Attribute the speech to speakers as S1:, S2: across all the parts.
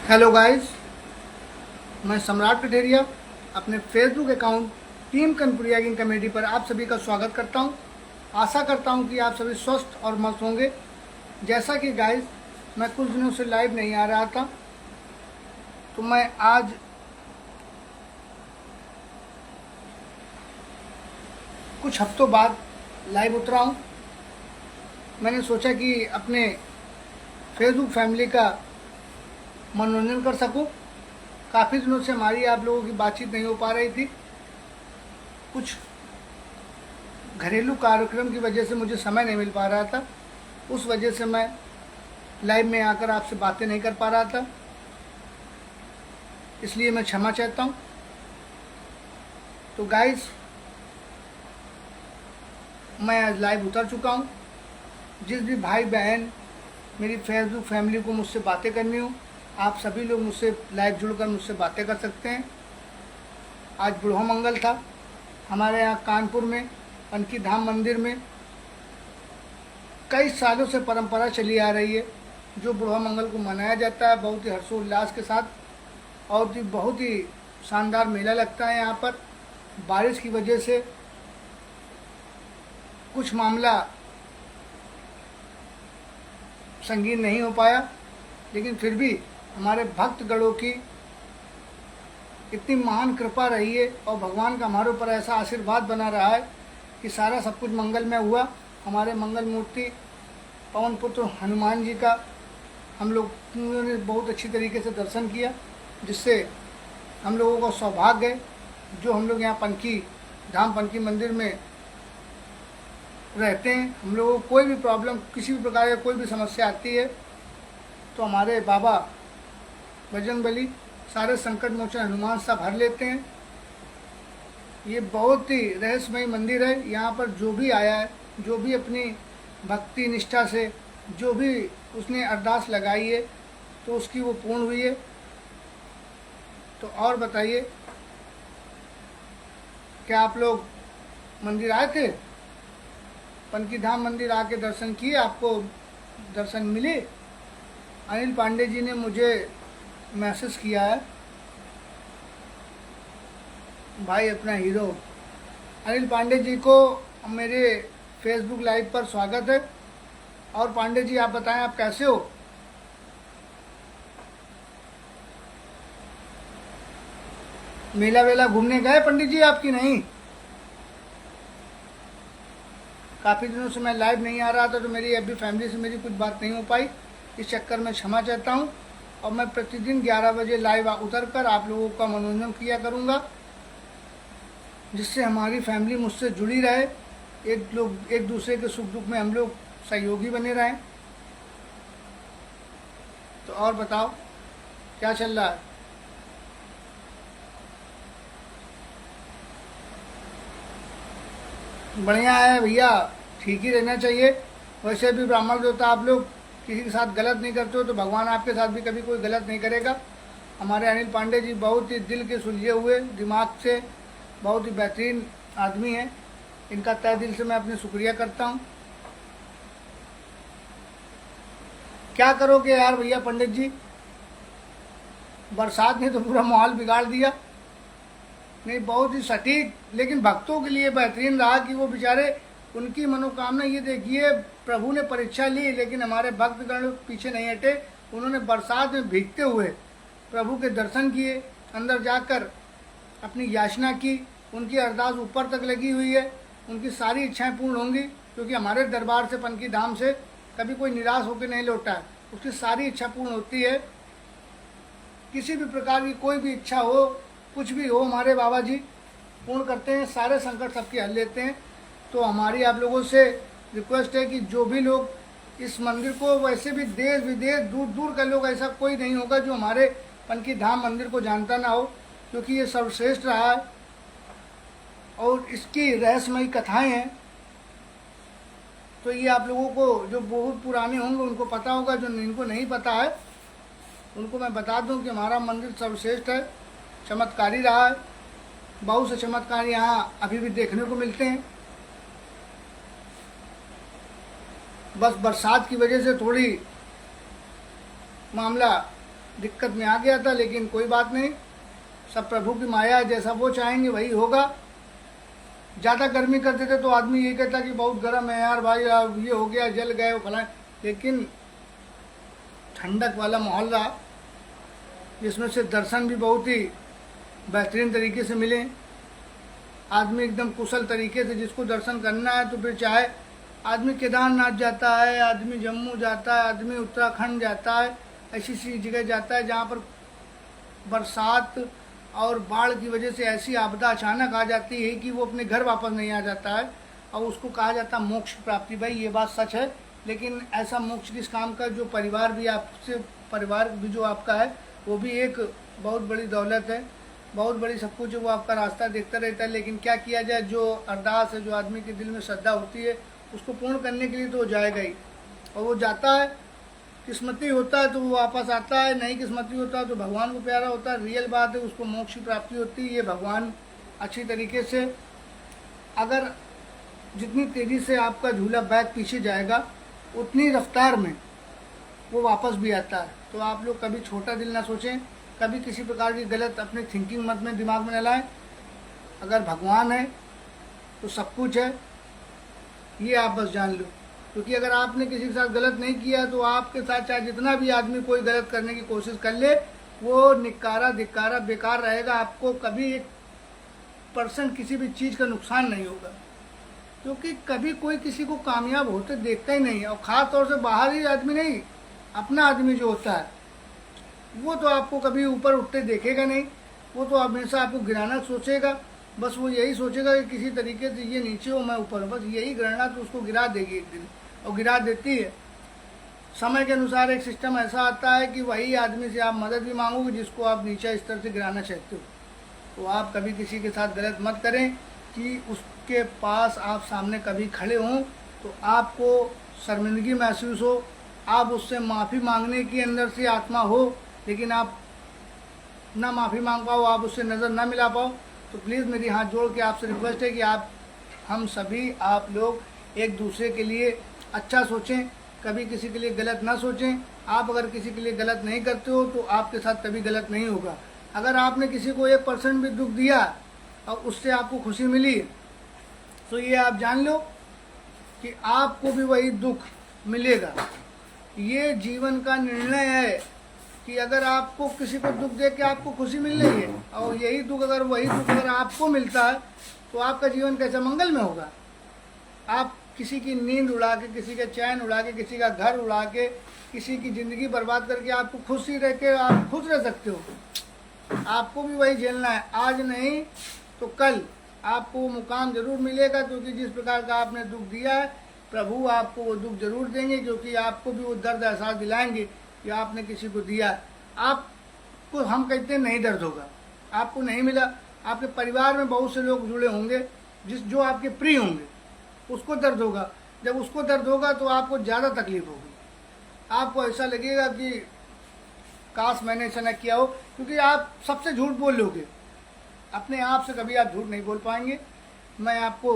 S1: Hello guys, मैं सम्राट कठेरिया अपने फेसबुक अकाउंट टीम कनपुरिया की कमेटी पर आप सभी का स्वागत करता हूं। आशा करता हूं कि आप सभी स्वस्थ और मस्त होंगे। जैसा कि गाइस, मैं कुछ दिनों से लाइव नहीं आ रहा था, तो मैं आज कुछ हफ्तों बाद लाइव उतरा हूं। मैंने सोचा कि अपने फेसबुक फैमिली का मनोरंजन कर सकूं। काफ़ी दिनों से हमारी आप लोगों की बातचीत नहीं हो पा रही थी। कुछ घरेलू कार्यक्रम की वजह से मुझे समय नहीं मिल पा रहा था। उस वजह से मैं लाइव में आकर आपसे बातें नहीं कर पा रहा था, इसलिए मैं क्षमा चाहता हूं। तो गाइस, मैं आज लाइव उतर चुका हूं। जिस भी भाई बहन मेरी फेसबुक फैमिली को मुझसे बातें करनी हो, आप सभी लोग मुझसे लाइव जुड़कर मुझसे बातें कर सकते हैं। आज बुढ़ो मंगल था हमारे यहाँ कानपुर में पनकी धाम मंदिर में। कई सालों से परंपरा चली आ रही है जो बुढ़ो मंगल को मनाया जाता है बहुत ही हर्षोल्लास के साथ, और बहुत ही शानदार मेला लगता है यहाँ पर। बारिश की वजह से कुछ मामला संगीन नहीं हो पाया, लेकिन फिर भी हमारे भक्तगणों की इतनी महान कृपा रही है और भगवान का हमारे ऊपर ऐसा आशीर्वाद बना रहा है कि सारा सब कुछ मंगलमय हुआ। हमारे मंगल मूर्ति पवन पुत्र हनुमान जी का हम लोगों ने बहुत अच्छी तरीके से दर्शन किया, जिससे हम लोगों का सौभाग्य है जो हम लोग यहाँ पनकी धाम पनकी मंदिर में रहते हैं। हम लोगों को कोई भी प्रॉब्लम, किसी भी प्रकार की कोई भी समस्या आती है तो हमारे बाबा बजरंगबली सारे संकट मोचन हनुमान साहब हर लेते हैं। ये बहुत ही रहस्यमय मंदिर है। यहाँ पर जो भी आया है, जो भी अपनी भक्ति निष्ठा से जो भी उसने अरदास लगाई है, तो उसकी वो पूर्ण हुई है। तो और बताइए, क्या आप लोग मंदिर आए थे? पनकी धाम मंदिर आके दर्शन किए? आपको दर्शन मिले? अनिल पांडे जी ने मुझे मैसेज किया है, भाई अपना हीरो अनिल पांडे जी को मेरे फेसबुक लाइव पर स्वागत है। और पांडे जी, आप बताएं, आप कैसे हो? मेला वेला घूमने गए पंडित जी आपकी? नहीं, काफ़ी दिनों से मैं लाइव नहीं आ रहा था, तो मेरी अभी फैमिली से मेरी कुछ बात नहीं हो पाई। इस चक्कर में क्षमा चाहता हूँ। और मैं प्रतिदिन 11 बजे लाइव उतर कर आप लोगों का मनोरंजन किया करूँगा, जिससे हमारी फैमिली मुझसे जुड़ी रहे, एक दूसरे के सुख दुख में हम लोग सहयोगी बने रहें। तो और बताओ, क्या चल रहा है? बढ़िया है भैया, ठीक ही रहना चाहिए। वैसे भी ब्राह्मण देवता आप लोग किसी के साथ गलत नहीं करते हो, तो भगवान आपके साथ भी कभी कोई गलत नहीं करेगा। हमारे अनिल पांडे जी बहुत ही दिल के सुलझे हुए, दिमाग से बहुत ही बेहतरीन आदमी हैं। इनका तहे दिल से मैं अपने शुक्रिया करता हूँ। क्या करोगे यार भैया पंडित जी, बरसात ने तो पूरा माहौल बिगाड़ दिया। नहीं, बहुत ही सटीक, लेकिन भक्तों के लिए बेहतरीन रहा कि वो बेचारे, उनकी मनोकामना, ये देखिए, प्रभु ने परीक्षा ली लेकिन हमारे भक्तगण पीछे नहीं हटे। उन्होंने बरसात में भीगते हुए प्रभु के दर्शन किए, अंदर जाकर अपनी याचना की। उनकी अरदास ऊपर तक लगी हुई है। उनकी सारी इच्छाएं पूर्ण होंगी, क्योंकि हमारे दरबार से पनकी धाम से कभी कोई निराश होकर नहीं लौटा है। उसकी सारी इच्छा पूर्ण होती है। किसी भी प्रकार की कोई भी इच्छा हो, कुछ भी हो, हमारे बाबा जी पूर्ण करते हैं। सारे संकट सबके हल लेते हैं। तो हमारी आप लोगों से रिक्वेस्ट है कि जो भी लोग इस मंदिर को, वैसे भी देश विदेश दूर दूर का लोग, ऐसा कोई नहीं होगा जो हमारे पनकी धाम मंदिर को जानता ना हो, क्योंकि ये सर्वश्रेष्ठ रहा है और इसकी रहस्यमयी कथाएं हैं। तो ये आप लोगों को, जो बहुत पुराने होंगे, उनको पता होगा। जो इनको नहीं पता है उनको मैं बता दूं कि हमारा मंदिर सर्वश्रेष्ठ है, चमत्कारी रहा है। बहुत से चमत्कार यहाँ अभी भी देखने को मिलते हैं। बस बरसात की वजह से थोड़ी मामला दिक्कत में आ गया था, लेकिन कोई बात नहीं, सब प्रभु की माया है, जैसा वो चाहेंगे वही होगा। ज़्यादा गर्मी करते थे तो आदमी ये कहता कि बहुत गर्म है यार भाई, अब ये हो गया, जल गए वो फला, लेकिन ठंडक वाला माहौल रहा, जिसमें से दर्शन भी बहुत ही बेहतरीन तरीके से मिले। आदमी एकदम कुशल तरीके से, जिसको दर्शन करना है तो फिर चाहे आदमी केदारनाथ जाता है, आदमी जम्मू जाता है, आदमी उत्तराखंड जाता है, ऐसी सी जगह जाता है जहाँ पर बरसात और बाढ़ की वजह से ऐसी आपदा अचानक आ जाती है कि वो अपने घर वापस नहीं आ जाता है, और उसको कहा जाता है मोक्ष प्राप्ति। भाई ये बात सच है, लेकिन ऐसा मोक्ष किस काम का, जो परिवार भी आपसे, परिवार भी जो आपका है वो भी एक बहुत बड़ी दौलत है, बहुत बड़ी सब कुछ है, वो आपका रास्ता देखता रहता है। लेकिन क्या किया जाए, जो अरदास है, जो आदमी के दिल में श्रद्धा होती है, उसको पूर्ण करने के लिए तो वो जाएगा ही, और वो जाता है। किस्मती होता है तो वो वापस आता है, नहीं किस्मती होता है तो भगवान को प्यारा होता है। रियल बात है, उसको मोक्ष की प्राप्ति होती है। ये भगवान अच्छी तरीके से, अगर जितनी तेज़ी से आपका झूला बैग पीछे जाएगा, उतनी रफ्तार में वो वापस भी आता है। तो आप लोग कभी छोटा दिल ना सोचें, कभी किसी प्रकार की गलत अपनी थिंकिंग मत में दिमाग में न लाएं। अगर भगवान है तो सब कुछ है, ये आप बस जान लो। क्योंकि अगर आपने किसी के साथ गलत नहीं किया तो आपके साथ चाहे जितना भी आदमी कोई गलत करने की कोशिश कर ले, वो निकारा धिक्कारा बेकार रहेगा। आपको कभी 1% किसी भी चीज़ का नुकसान नहीं होगा, क्योंकि कभी कोई किसी को कामयाब होते देखता ही नहीं है। और ख़ास तौर से बाहर ही आदमी नहीं, अपना आदमी जो होता है वो तो आपको कभी ऊपर उठते देखेगा नहीं, वो तो हमेशा आपको गिराना सोचेगा। बस वो यही सोचेगा कि किसी तरीके से ये नीचे हो, मैं ऊपर हूँ, बस यही गणना तो उसको गिरा देगी एक दिन, और गिरा देती है। समय के अनुसार एक सिस्टम ऐसा आता है कि वही आदमी से आप मदद भी मांगोगे जिसको आप नीचे स्तर से गिराना चाहते हो। तो आप कभी किसी के साथ गलत मत करें कि उसके पास आप सामने कभी खड़े हों तो आपको शर्मिंदगी महसूस हो, आप उससे माफ़ी मांगने की अंदर से आत्मा हो, लेकिन आप ना माफ़ी मांग पाओ, आप उससे नज़र ना मिला पाओ। तो प्लीज़ मेरी हाथ जोड़ के आपसे रिक्वेस्ट है कि हम सभी आप लोग एक दूसरे के लिए अच्छा सोचें, कभी किसी के लिए गलत ना सोचें। आप अगर किसी के लिए गलत नहीं करते हो तो आपके साथ कभी गलत नहीं होगा। अगर आपने किसी को 1% भी दुख दिया और उससे आपको खुशी मिली, तो ये आप जान लो कि आपको भी वही दुख मिलेगा। ये जीवन का निर्णय है कि अगर आपको किसी को दुख दे के आपको खुशी मिल रही है, और यही दुख अगर वही दुख अगर आपको मिलता है, तो आपका जीवन कैसा मंगल में होगा। आप किसी की नींद उड़ा के, किसी का चैन उड़ा के, किसी का घर उड़ा के, किसी की ज़िंदगी बर्बाद करके आपको खुशी रह के आप खुश रह सकते हो। आपको भी वही झेलना है, आज नहीं तो कल आपको वो मुकाम जरूर मिलेगा। क्योंकि जिस प्रकार का आपने दुख दिया है, प्रभु आपको वो दुख जरूर देंगे, क्योंकि आपको भी वो दर्द एहसास दिलाएंगे कि आपने किसी को दिया। आपको हम कहते हैं नहीं दर्द होगा, आपको नहीं मिला। आपके परिवार में बहुत से लोग जुड़े होंगे जो आपके प्रिय होंगे, उसको दर्द होगा। जब उसको दर्द होगा तो आपको ज़्यादा तकलीफ होगी, आपको ऐसा लगेगा कि काश मैंने ऐसा न किया हो। क्योंकि आप सबसे झूठ बोल लोगे, अपने आप से कभी आप झूठ नहीं बोल पाएंगे। मैं आपको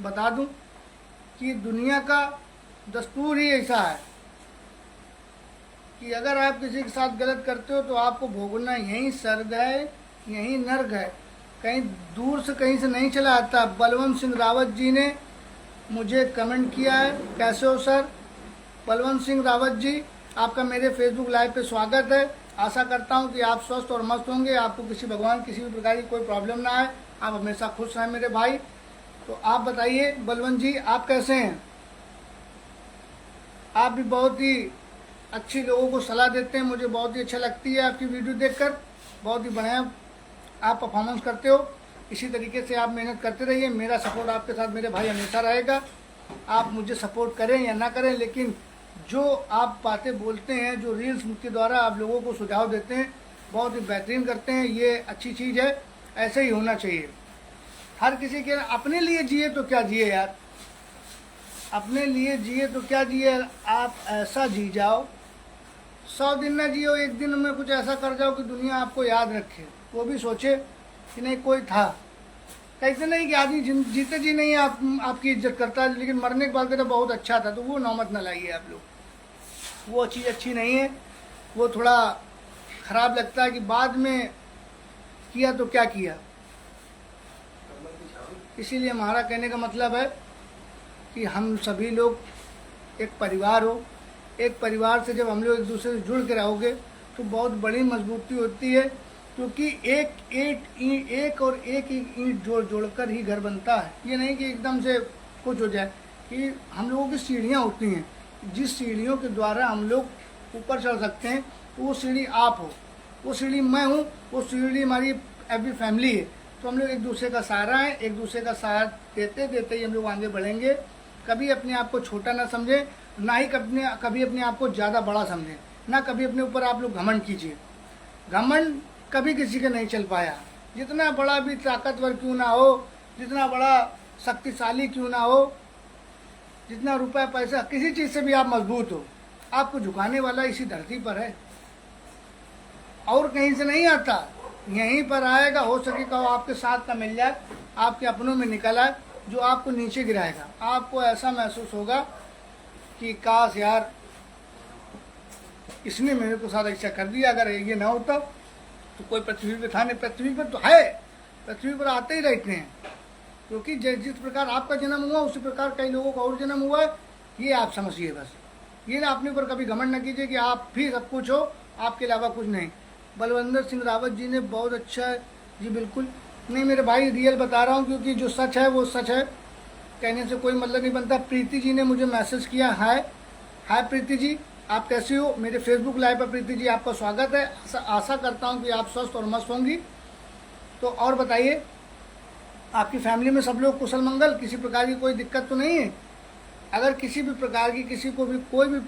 S1: बता दूं कि दुनिया का दस्तूर ही ऐसा है कि अगर आप किसी के साथ गलत करते हो तो आपको भोगना यहीं स्वर्ग है, यहीं नर्क है, कहीं दूर से कहीं से नहीं चला आता। बलवंत सिंह रावत जी ने मुझे कमेंट किया है, कैसे हो सर? बलवंत सिंह रावत जी, आपका मेरे फेसबुक लाइव पे स्वागत है। आशा करता हूं कि आप स्वस्थ और मस्त होंगे, आपको किसी भगवान किसी भी प्रकार की कोई प्रॉब्लम ना आए, आप हमेशा खुश रहें मेरे भाई। तो आप बताइए बलवंत जी, आप कैसे हैं? आप भी बहुत ही अच्छी लोगों को सलाह देते हैं, मुझे बहुत ही अच्छा लगती है आपकी वीडियो देखकर। बहुत ही बढ़िया आप परफॉर्मेंस करते हो, इसी तरीके से आप मेहनत करते रहिए। मेरा सपोर्ट आपके साथ मेरे भाई हमेशा रहेगा। आप मुझे सपोर्ट करें या ना करें, लेकिन जो आप बातें बोलते हैं, जो रील्स के द्वारा आप लोगों को सुझाव देते हैं, बहुत ही बेहतरीन करते हैं। ये अच्छी चीज़ है, ऐसे ही होना चाहिए। हर किसी के अपने लिए जिए तो क्या जिए यार, अपने लिए जिए तो क्या जिए। आप ऐसा जी जाओ, 100 दिन ना जियो, एक दिन में कुछ ऐसा कर जाओ कि दुनिया आपको याद रखे, वो भी सोचे कि नहीं कोई था। कहते नहीं कि आदमी जीते जी नहीं आपकी इज्जत करता है, लेकिन मरने के बाद कहता बहुत अच्छा था, तो वो नौमत न लाइए आप लोग। वो चीज़ अच्छी नहीं है, वो थोड़ा खराब लगता है कि बाद में किया तो क्या किया। इसीलिए हमारा कहने का मतलब है कि हम सभी लोग एक परिवार हो। एक परिवार से जब हम लोग एक दूसरे से जुड़ के रहोगे तो बहुत बड़ी मजबूती होती है, क्योंकि एक और एक ईंट जोड़कर ही घर बनता है। ये नहीं कि एकदम से कुछ हो जाए। कि हम लोगों की सीढ़ियाँ होती हैं, जिस सीढ़ियों के द्वारा हम लोग ऊपर चढ़ सकते हैं, तो वो सीढ़ी आप हो, वो सीढ़ी मैं हूँ, वो सीढ़ी हमारी एवरी फैमिली है। तो हम लोग एक दूसरे का सहारा है, एक दूसरे का साथ देते देते ही हम लोग आगे बढ़ेंगे। कभी अपने आप को छोटा ना समझें, ना ही कभी अपने आप को ज़्यादा बड़ा समझें, ना कभी अपने ऊपर आप लोग घमंड कीजिए। घमंड कभी किसी का नहीं चल पाया। जितना बड़ा भी ताकतवर क्यों ना हो, जितना बड़ा शक्तिशाली क्यों ना हो, जितना रुपया पैसा किसी चीज़ से भी आप मजबूत हो, आपको झुकाने वाला इसी धरती पर है, और कहीं से नहीं आता। यहीं पर आएगा। हो सके तो आपके साथ का मिल जाए, आपके अपनों में निकल आए, जो आपको नीचे गिराएगा। आपको ऐसा महसूस होगा कि काश यार इसने मेरे को साथ ऐसा कर दिया, अगर ये ना होता तो कोई पृथ्वी पे था नहीं। पृथ्वी पर तो है, पृथ्वी पर आते ही रहते हैं, क्योंकि जिस प्रकार आपका जन्म हुआ उसी प्रकार कई लोगों का और जन्म हुआ है। ये आप समझिए बस। ये ना अपने ऊपर कभी घमंड न कीजिए कि आप भी सब कुछ हो, आपके अलावा कुछ नहीं। बलविंदर सिंह रावत जी ने बहुत अच्छा है जी, बिल्कुल नहीं मेरे भाई, रियल बता रहा हूँ, क्योंकि जो सच है वो सच है, कहने से कोई मतलब नहीं बनता। प्रीति जी ने मुझे मैसेज किया, हाय प्रीति जी, आप कैसी हो? मेरे फेसबुक लाइव पर प्रीति जी आपका स्वागत है। आशा करता हूँ कि आप स्वस्थ और मस्त होंगी। तो और बताइए, आपकी फैमिली में सब लोग कुशल मंगल, किसी प्रकार की कोई दिक्कत तो नहीं है? अगर किसी भी प्रकार की किसी को भी कोई भी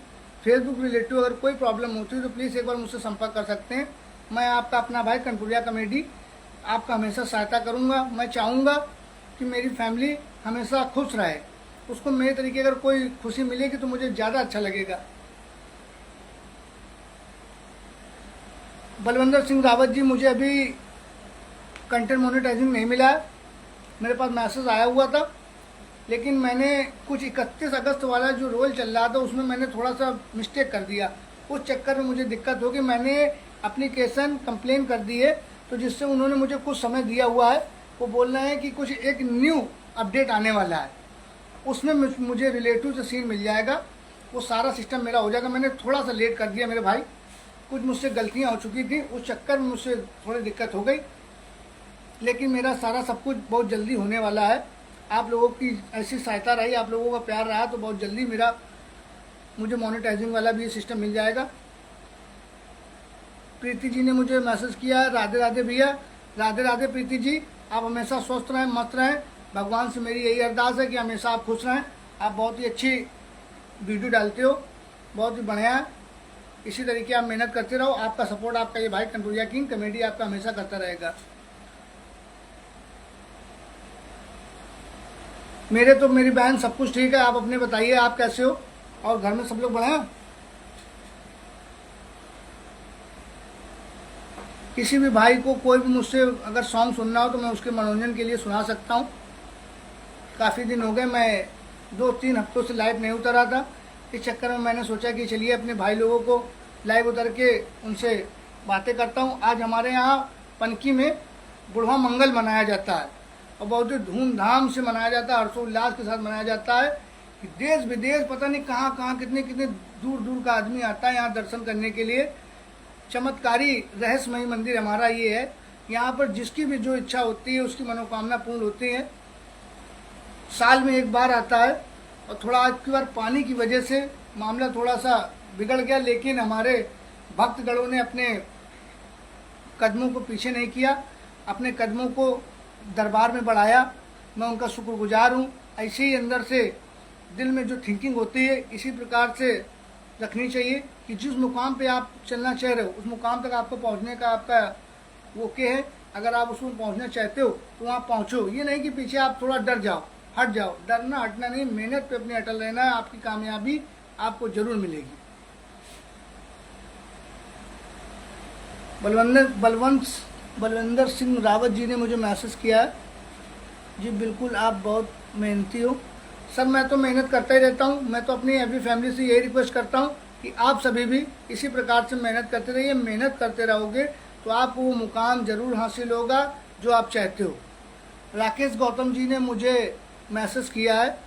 S1: फेसबुक रिलेटिव अगर कोई प्रॉब्लम होती है तो प्लीज़ एक बार मुझसे संपर्क कर सकते हैं। मैं आपका अपना भाई कनपुरिया कॉमेडी आपका हमेशा सहायता करूंगा। मैं चाहूँगा कि मेरी फैमिली हमेशा खुश रहे, उसको मेरे तरीके अगर कोई खुशी मिलेगी तो मुझे ज़्यादा अच्छा लगेगा। बलविंदर सिंह रावत जी, मुझे अभी कंटेंट मोनेटाइजिंग नहीं मिला है, मेरे पास मैसेज आया हुआ था, लेकिन मैंने कुछ 31 अगस्त वाला जो रोल चल रहा था उसमें मैंने थोड़ा सा मिस्टेक कर दिया। उस चक्कर में मुझे दिक्कत होगी। मैंने एप्लीकेशन कंप्लेन कर दी है, तो जिससे उन्होंने मुझे कुछ समय दिया हुआ है। वो बोल रहे हैं कि कुछ एक न्यू अपडेट आने वाला है, उसमें मुझे रिलेटिव से सीन मिल जाएगा, वो सारा सिस्टम मेरा हो जाएगा। मैंने थोड़ा सा लेट कर दिया मेरे भाई, कुछ मुझसे गलतियाँ हो चुकी थी, उस चक्कर में मुझसे थोड़ी दिक्कत हो गई, लेकिन मेरा सारा सब कुछ बहुत जल्दी होने वाला है। आप लोगों की ऐसी सहायता रही, आप लोगों का प्यार रहा, तो बहुत जल्दी मुझे मोनेटाइजिंग वाला भी सिस्टम मिल जाएगा। प्रीति जी ने मुझे मैसेज किया, राधे राधे भैया, राधे राधे प्रीति जी, आप हमेशा स्वस्थ रहें, मस्त रहें। भगवान से मेरी यही अरदास है कि हमेशा आप खुश रहें। आप बहुत ही अच्छी वीडियो डालते हो, बहुत ही बढ़िया है, इसी तरीके आप मेहनत करते रहो। आपका सपोर्ट, आपका ये भाई कनपुरिया किंग कॉमेडी आपका हमेशा करता रहेगा। मेरी बहन सब कुछ ठीक है। आप अपने बताइए, आप कैसे हो और घर में सब लोग बढ़िया? किसी भी भाई को कोई भी मुझसे अगर सॉन्ग सुनना हो तो मैं उसके मनोरंजन के लिए सुना सकता हूँ। काफ़ी दिन हो गए, मैं 2-3 हफ्तों से लाइव नहीं उतरा था। इस चक्कर में मैंने सोचा कि चलिए अपने भाई लोगों को लाइव उतर के उनसे बातें करता हूँ। आज हमारे यहाँ पनकी में बुढ़वा मंगल मनाया जाता है और बहुत ही धूमधाम से मनाया जाता है, हर्षोल्लास के साथ मनाया जाता है। कि देश विदेश पता नहीं कहाँ कहाँ कितने कितने दूर दूर का आदमी आता है यहाँ दर्शन करने के लिए। चमत्कारी रहस्यमयी मंदिर हमारा ये है। यहाँ पर जिसकी भी जो इच्छा होती है उसकी मनोकामना पूर्ण होती है। साल में एक बार आता है और थोड़ा आज की बार पानी की वजह से मामला थोड़ा सा बिगड़ गया, लेकिन हमारे भक्तगणों ने अपने कदमों को पीछे नहीं किया, अपने कदमों को दरबार में बढ़ाया। मैं उनका शुक्रगुजार हूँ। ऐसे ही अंदर से दिल में जो थिंकिंग होती है इसी प्रकार से रखनी चाहिए कि जिस मुकाम पे आप चलना चाह रहे हो उस मुकाम तक आपको पहुंचने का आपका वो के है। अगर आप उसमें पहुंचना चाहते हो तो वहाँ पहुंचो। ये नहीं कि पीछे आप थोड़ा डर जाओ, हट जाओ। डरना हटना नहीं, मेहनत पे अपनी अटल रहना है, आपकी कामयाबी आपको जरूर मिलेगी। बलविंदर सिंह रावत जी ने मुझे मैसेज किया है, जी बिल्कुल आप बहुत मेहनती हो। सर मैं तो मेहनत करता ही रहता हूँ। मैं तो अपनी एवरी फैमिली से यही रिक्वेस्ट करता हूँ कि आप सभी भी इसी प्रकार से मेहनत करते रहिए। मेहनत करते रहोगे तो आपको वो मुकाम जरूर हासिल होगा जो आप चाहते हो। राकेश गौतम जी ने मुझे मैसेज किया है,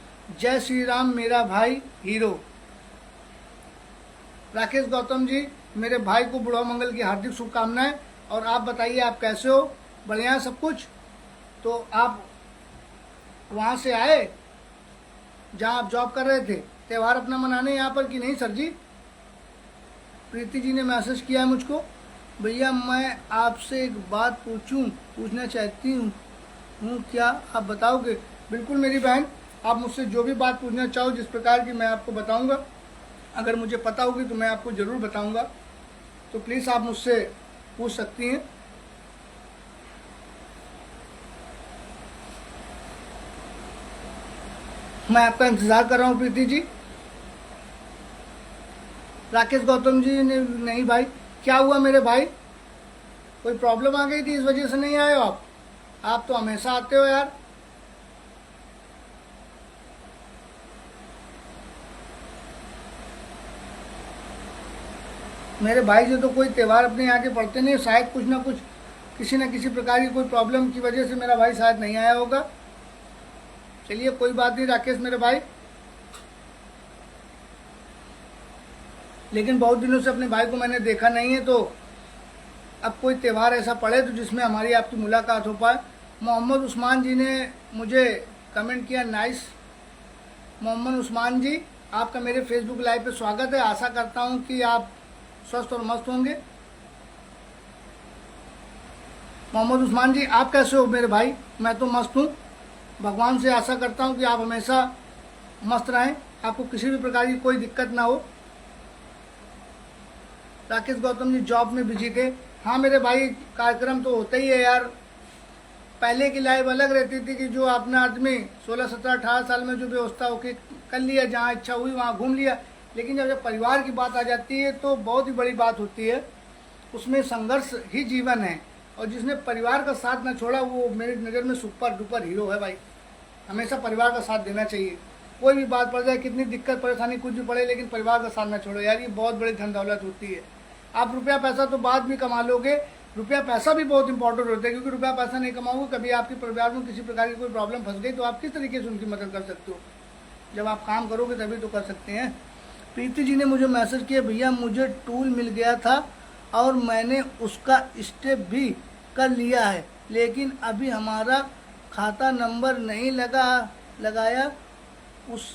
S1: जय श्री राम मेरा भाई हीरो। राकेश गौतम जी, मेरे भाई को बुढ़वा मंगल की हार्दिक शुभकामनाएं। और आप बताइए, आप कैसे हो? बढ़िया सब कुछ? तो आप वहाँ से आए जहाँ आप जॉब कर रहे थे, त्यौहार अपना मनाने यहाँ पर कि नहीं सर जी? प्रीति जी ने मैसेज किया है मुझको, भैया मैं आपसे एक बात पूछना चाहती हूँ क्या आप बताओगे? बिल्कुल मेरी बहन, आप मुझसे जो भी बात पूछना चाहो जिस प्रकार की, मैं आपको बताऊंगा। अगर मुझे पता होगी तो मैं आपको ज़रूर बताऊंगा। तो प्लीज़ आप मुझसे पूछ सकती हैं। मैं आपका इंतज़ार कर रहा हूँ प्रीति जी। राकेश गौतम जी ने, नहीं भाई, क्या हुआ मेरे भाई? कोई प्रॉब्लम आ गई थी इस वजह से नहीं आए हो आप? आप तो हमेशा आते हो यार। मेरे भाई जो तो कोई त्यौहार अपने यहाँ के पड़ते नहीं, शायद कुछ ना कुछ किसी न किसी प्रकार की कोई प्रॉब्लम की वजह से मेरा भाई शायद नहीं आया होगा। चलिए कोई बात नहीं राकेश मेरे भाई, लेकिन बहुत दिनों से अपने भाई को मैंने देखा नहीं है, तो अब कोई त्यौहार ऐसा पड़े तो जिसमें हमारी आपकी मुलाकात हो पाए। मोहम्मद उस्मान जी ने मुझे कमेंट किया, नाइस। मोहम्मद उस्मान जी, आपका मेरे फेसबुक लाइव पे स्वागत है। आशा करता हूँ कि आप स्वस्थ और मस्त होंगे। मोहम्मद उस्मान जी, आप कैसे हो मेरे भाई? मैं तो मस्त हूँ। भगवान से आशा करता हूँ कि आप हमेशा मस्त रहें, आपको किसी भी प्रकार की कोई दिक्कत ना हो। राकेश गौतम जी जॉब में बिजी थे। हाँ मेरे भाई, कार्यक्रम तो होता ही है यार। पहले की लाइफ अलग रहती थी कि जो अपना आदमी 16, 17, 18 साल में जो व्यवस्था होके कर लिया, जहाँ इच्छा हुई वहाँ घूम लिया। लेकिन जब परिवार की बात आ जाती है तो बहुत ही बड़ी बात होती है। उसमें संघर्ष ही जीवन है, और जिसने परिवार का साथ न छोड़ा वो मेरी नज़र में सुपर डुपर हीरो है भाई। हमेशा परिवार का साथ देना चाहिए। कोई भी बात पड़ जाए, कितनी दिक्कत परेशानी कुछ भी पड़े, लेकिन परिवार का साथ न छोड़ो यार, ये बहुत बड़ी धन दौलत होती है। आप रुपया पैसा तो बाद में कमा लोगे, रुपया पैसा भी बहुत इंपॉर्टेंट होता है, क्योंकि रुपया पैसा नहीं कमाओगे, कभी आपके परिवार में किसी प्रकार की कोई प्रॉब्लम फंस गई तो आप किस तरीके से उनकी मदद कर सकते हो? जब आप काम करोगे तभी तो कर सकते हैं। प्रीति जी ने मुझे मैसेज किया, भैया मुझे टूल मिल गया था और मैंने उसका स्टेप भी कर लिया है, लेकिन अभी हमारा खाता नंबर नहीं लगाया उस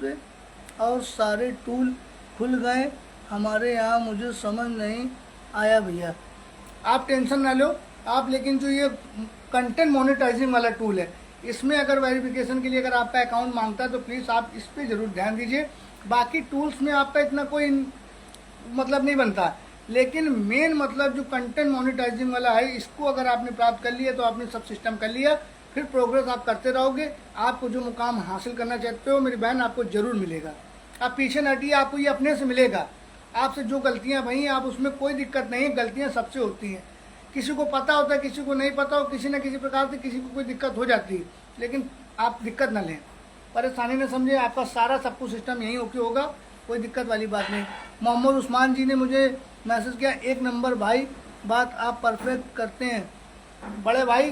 S1: पे और सारे टूल खुल गए हमारे यहाँ, मुझे समझ नहीं आया भैया। आप टेंशन ना लो आप, लेकिन जो ये कंटेंट मोनेटाइजिंग वाला टूल है, इसमें अगर वेरिफिकेशन के लिए अगर आपका अकाउंट मांगता है तो प्लीज़ आप इस पर ज़रूर ध्यान दीजिए। बाकी टूल्स में आपका इतना कोई मतलब नहीं बनता, लेकिन मेन मतलब जो कंटेंट मोनेटाइजिंग वाला है, इसको अगर आपने प्राप्त कर लिया तो आपने सब सिस्टम कर लिया, फिर प्रोग्रेस आप करते रहोगे। आपको जो मुकाम हासिल करना चाहते हो मेरी बहन, आपको जरूर मिलेगा। आप पीछे न हटिए, आपको ये अपने से मिलेगा। आपसे जो गलतियां भई हैं, आप उसमें कोई दिक्कत नहीं है, गलतियां सबसे होती हैं। किसी को पता होता है, किसी को नहीं पता हो, किसी न किसी प्रकार से किसी को कोई दिक्कत हो जाती है, लेकिन आप दिक्कत न लें, परेशानी न समझें। आपका सारा सब कुछ सिस्टम यहीं ओके होगा, कोई दिक्कत वाली बात नहीं। मोहम्मद उस्मान जी ने मुझे मैसेज किया, एक नंबर भाई, बात आप परफेक्ट करते हैं। बड़े भाई,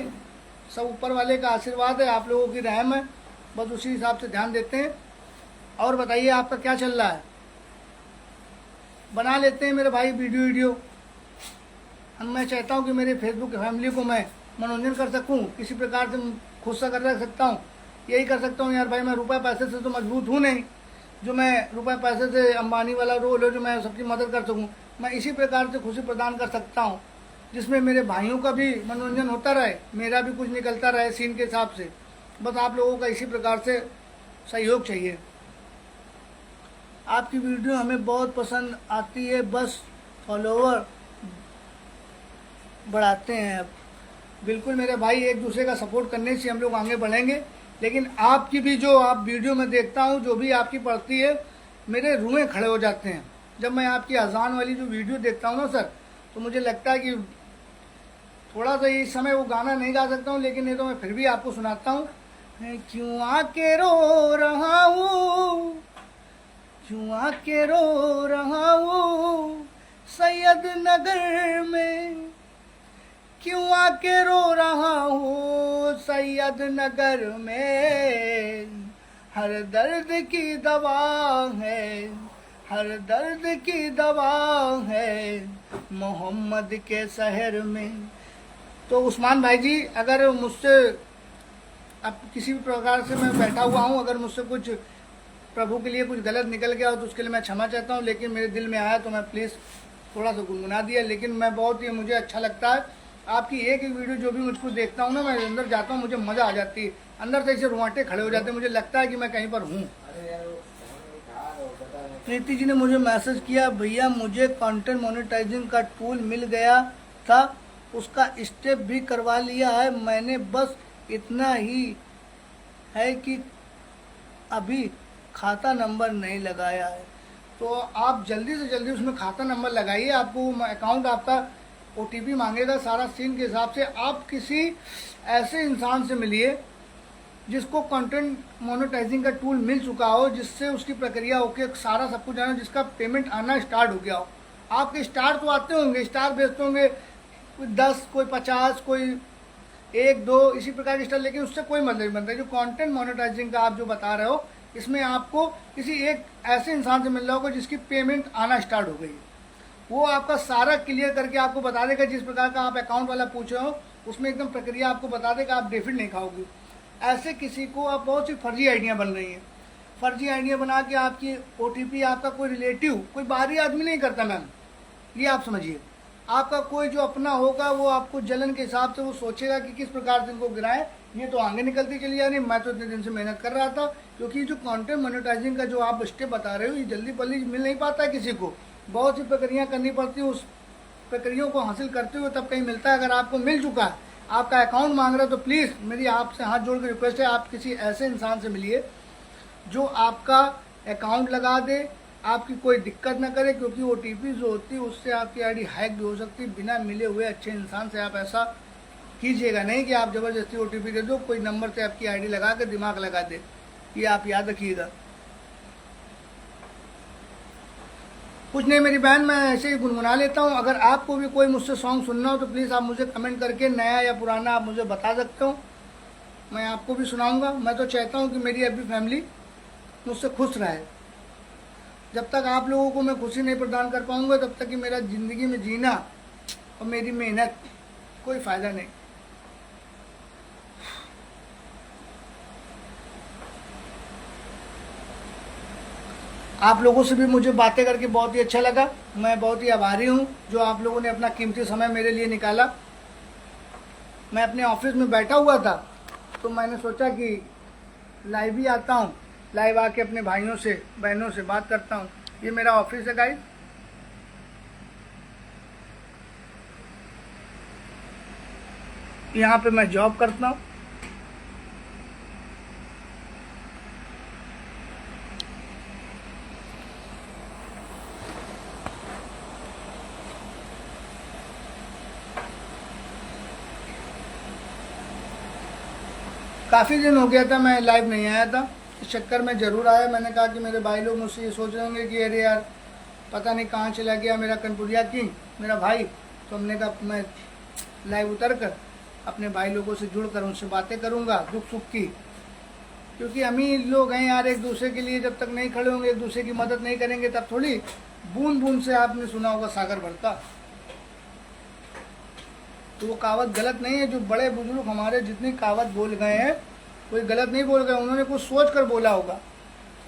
S1: सब ऊपर वाले का आशीर्वाद है, आप लोगों की रहम है, बस उसी हिसाब से ध्यान देते हैं। और बताइए आपका क्या चल रहा है? बना लेते हैं मेरे भाई वीडियो। मैं चाहता हूं कि मेरे फेसबुक फैमिली को मैं मनोरंजन कर सकूं, किसी प्रकार से खुश कर रख सकता हूं, यही कर सकता हूं यार भाई। मैं रुपये पैसे से तो मजबूत हूं नहीं, जो मैं रुपये पैसे से अंबानी वाला रोल है जो मैं सबकी मदद कर सकूं। मैं इसी प्रकार से खुशी प्रदान कर सकता हूं, जिसमें मेरे भाइयों का भी मनोरंजन होता रहे, मेरा भी कुछ निकलता रहे सीन के हिसाब से। बस आप लोगों का इसी प्रकार से सहयोग चाहिए। आपकी वीडियो हमें बहुत पसंद आती है, बस फॉलोवर बढ़ाते हैं अब। बिल्कुल मेरे भाई, एक दूसरे का सपोर्ट करने से हम लोग आगे बढ़ेंगे। लेकिन आपकी भी जो आप वीडियो में देखता हूँ, जो भी आपकी पड़ती है, मेरे रुएं खड़े हो जाते हैं। जब मैं आपकी अजान वाली जो वीडियो देखता हूँ ना सर, तो मुझे लगता है कि थोड़ा सा इस समय वो गाना नहीं गा सकता हूँ, लेकिन नहीं तो मैं फिर भी आपको सुनाता हूँ। क्यों आके रो रहा हूँ, क्यों आके रो रहा हूँ सैयद नगर में, क्यों आके रो रहा हूँ सैयद नगर में। हर दर्द की दवा है, हर दर्द की दवा है मोहम्मद के शहर में। तो उस्मान भाई जी, अगर मुझसे अब किसी भी प्रकार से मैं बैठा हुआ हूँ, अगर मुझसे कुछ प्रभु के लिए कुछ गलत निकल गया हो तो उसके लिए मैं क्षमा चाहता हूँ, लेकिन मेरे दिल में आया तो मैं प्लीज़ थोड़ा सा गुनगुना दिया। लेकिन मैं बहुत ही, मुझे अच्छा लगता है आपकी एक एक वीडियो जो भी मुझको देखता हूँ ना, मैं अंदर जाता हूँ, मुझे मज़ा आ जाती है, अंदर से ऐसे रुआंटे खड़े हो जाते हैं, मुझे लगता है कि मैं कहीं पर हूँ। प्रीति जी ने मुझे मैसेज किया, भैया मुझे कंटेंट मोनेटाइजिंग का टूल मिल गया था, उसका स्टेप भी करवा लिया है मैंने, बस इतना ही है कि अभी खाता नंबर नहीं लगाया है। तो आप जल्दी से जल्दी उसमें खाता नंबर लगाइए, आपको अकाउंट आपका OTP मांगेगा सारा सीन के हिसाब से। आप किसी ऐसे इंसान से मिलिए जिसको कंटेंट मोनेटाइजिंग का टूल मिल चुका हो, जिससे उसकी प्रक्रिया होके सारा सब कुछ जाना, जिसका पेमेंट आना स्टार्ट हो गया हो। आपके स्टार तो आते होंगे, स्टार भेजते होंगे, कोई 10, कोई 50, कोई 1-2 इसी प्रकार के स्टार, लेकिन उससे कोई मतलब नहीं बनता। जो कंटेंट मोनेटाइजिंग का आप जो बता रहे हो, इसमें आपको किसी एक ऐसे इंसान से मिल रहा होगा जिसकी पेमेंट आना स्टार्ट हो गई है, वो आपका सारा क्लियर करके आपको बता देगा। जिस प्रकार का आप अकाउंट वाला पूछ रहे हो उसमें एकदम प्रक्रिया आपको बता देगा, आप डेफिट नहीं खाओगे। ऐसे किसी को आप, बहुत सी फर्जी आइडिया बन रही हैं, फर्जी आइडिया बना के आपकी OTP आपका कोई रिलेटिव, कोई बाहरी आदमी नहीं करता मैम, ये आप समझिए। आपका कोई जो अपना होगा वो आपको जलन के हिसाब से वो सोचेगा कि किस प्रकार से इनको गिराए, ये तो आगे निकलती चली जा रही। मैं तो इतने दिन से मेहनत कर रहा था, क्योंकि जो कंटेंट मोनेटाइजिंग का जो आप स्टेप बता रहे हो ये जल्दी पल्ली मिल नहीं पाता है किसी को, बहुत सी प्रक्रिया करनी पड़ती है, उस प्रक्रियाओं को हासिल करते हुए तब कहीं मिलता है। अगर आपको मिल चुका है, आपका अकाउंट मांग रहा है, तो प्लीज़ मेरी आपसे हाथ जोड़ के रिक्वेस्ट है, आप किसी ऐसे इंसान से मिलिए जो आपका अकाउंट लगा दे, आपकी कोई दिक्कत ना करे, क्योंकि OTP जो होती है उससे आपकी आईडी हैक भी हो सकती है। बिना मिले हुए अच्छे इंसान से आप ऐसा कीजिएगा नहीं कि आप ज़बरदस्ती OTP दे दो, कोई नंबर से आपकी आईडी लगा के दिमाग लगा दे, ये आप याद रखिएगा। कुछ नहीं मेरी बहन, मैं ऐसे ही गुनगुना लेता हूँ। अगर आपको भी कोई मुझसे सॉन्ग सुनना हो तो प्लीज़ आप मुझे कमेंट करके नया या पुराना आप मुझे बता सकते हो, मैं आपको भी सुनाऊंगा। मैं तो चाहता हूँ कि मेरी अभी फैमिली मुझसे खुश रहे। जब तक आप लोगों को मैं खुशी नहीं प्रदान कर पाऊंगा तब तक कि मेरा ज़िंदगी में जीना और मेरी मेहनत कोई फ़ायदा नहीं। आप लोगों से भी मुझे बातें करके बहुत ही अच्छा लगा, मैं बहुत ही आभारी हूँ जो आप लोगों ने अपना कीमती समय मेरे लिए निकाला। मैं अपने ऑफिस में बैठा हुआ था तो मैंने सोचा कि लाइव ही आता हूँ, लाइव आके अपने भाइयों से बहनों से बात करता हूँ। ये मेरा ऑफिस है गाइस, यहाँ पे मैं जॉब करता हूँ। काफ़ी दिन हो गया था मैं लाइव नहीं आया था, इस चक्कर में ज़रूर आया। मैंने कहा कि मेरे भाई लोग मुझसे ये सोच रहे होंगे कि अरे यार पता नहीं कहाँ चला गया मेरा कनपुरिया किंग, मेरा भाई। तो हमने कहा मैं लाइव उतर कर अपने भाई लोगों से जुड़कर उनसे बातें करूँगा दुख सुख की, क्योंकि हम ही लोग हैं यार, एक दूसरे के लिए जब तक नहीं खड़े होंगे, एक दूसरे की मदद नहीं करेंगे, तब थोड़ी बूंद बूंद से आपने सुना होगा सागर भरता। तो वो कहावत गलत नहीं है। जो बड़े बुजुर्ग हमारे जितनी कहावत बोल गए हैं कोई गलत नहीं बोल गए, उन्होंने कुछ सोच कर बोला होगा,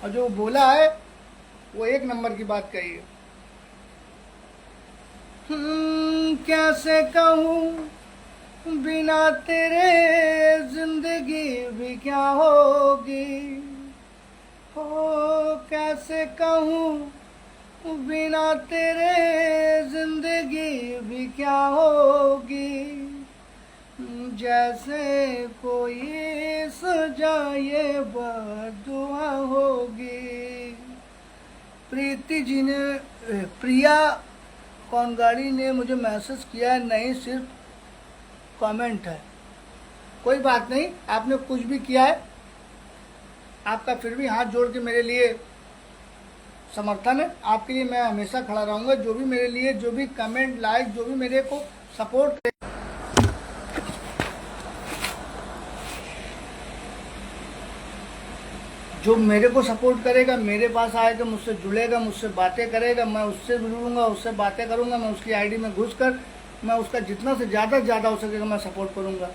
S1: और जो बोला है वो एक नंबर की बात कही है। कैसे कहूँ बिना तेरे जिंदगी भी क्या होगी, हो कैसे कहूँ बिना तेरे जिंदगी भी क्या होगी, जैसे कोई सजाए बदुआ होगी। प्रीति जी ने, प्रिया कौनगाड़ी ने मुझे मैसेज किया है, नहीं सिर्फ कमेंट है। कोई बात नहीं, आपने कुछ भी किया है, आपका फिर भी हाथ जोड़ के मेरे लिए समर्थन है। आपके लिए मैं हमेशा खड़ा रहूँगा। जो भी मेरे लिए, जो भी कमेंट, लाइक, जो भी मेरे को सपोर्ट करे, जो मेरे को सपोर्ट करेगा, मेरे पास आएगा, मुझसे जुड़ेगा, मुझसे बातें करेगा, मैं उससे जुड़ूंगा, उससे बातें करूंगा, मैं उसकी आईडी में घुसकर मैं उसका जितना से ज़्यादा हो सकेगा मैं सपोर्ट करूंगा।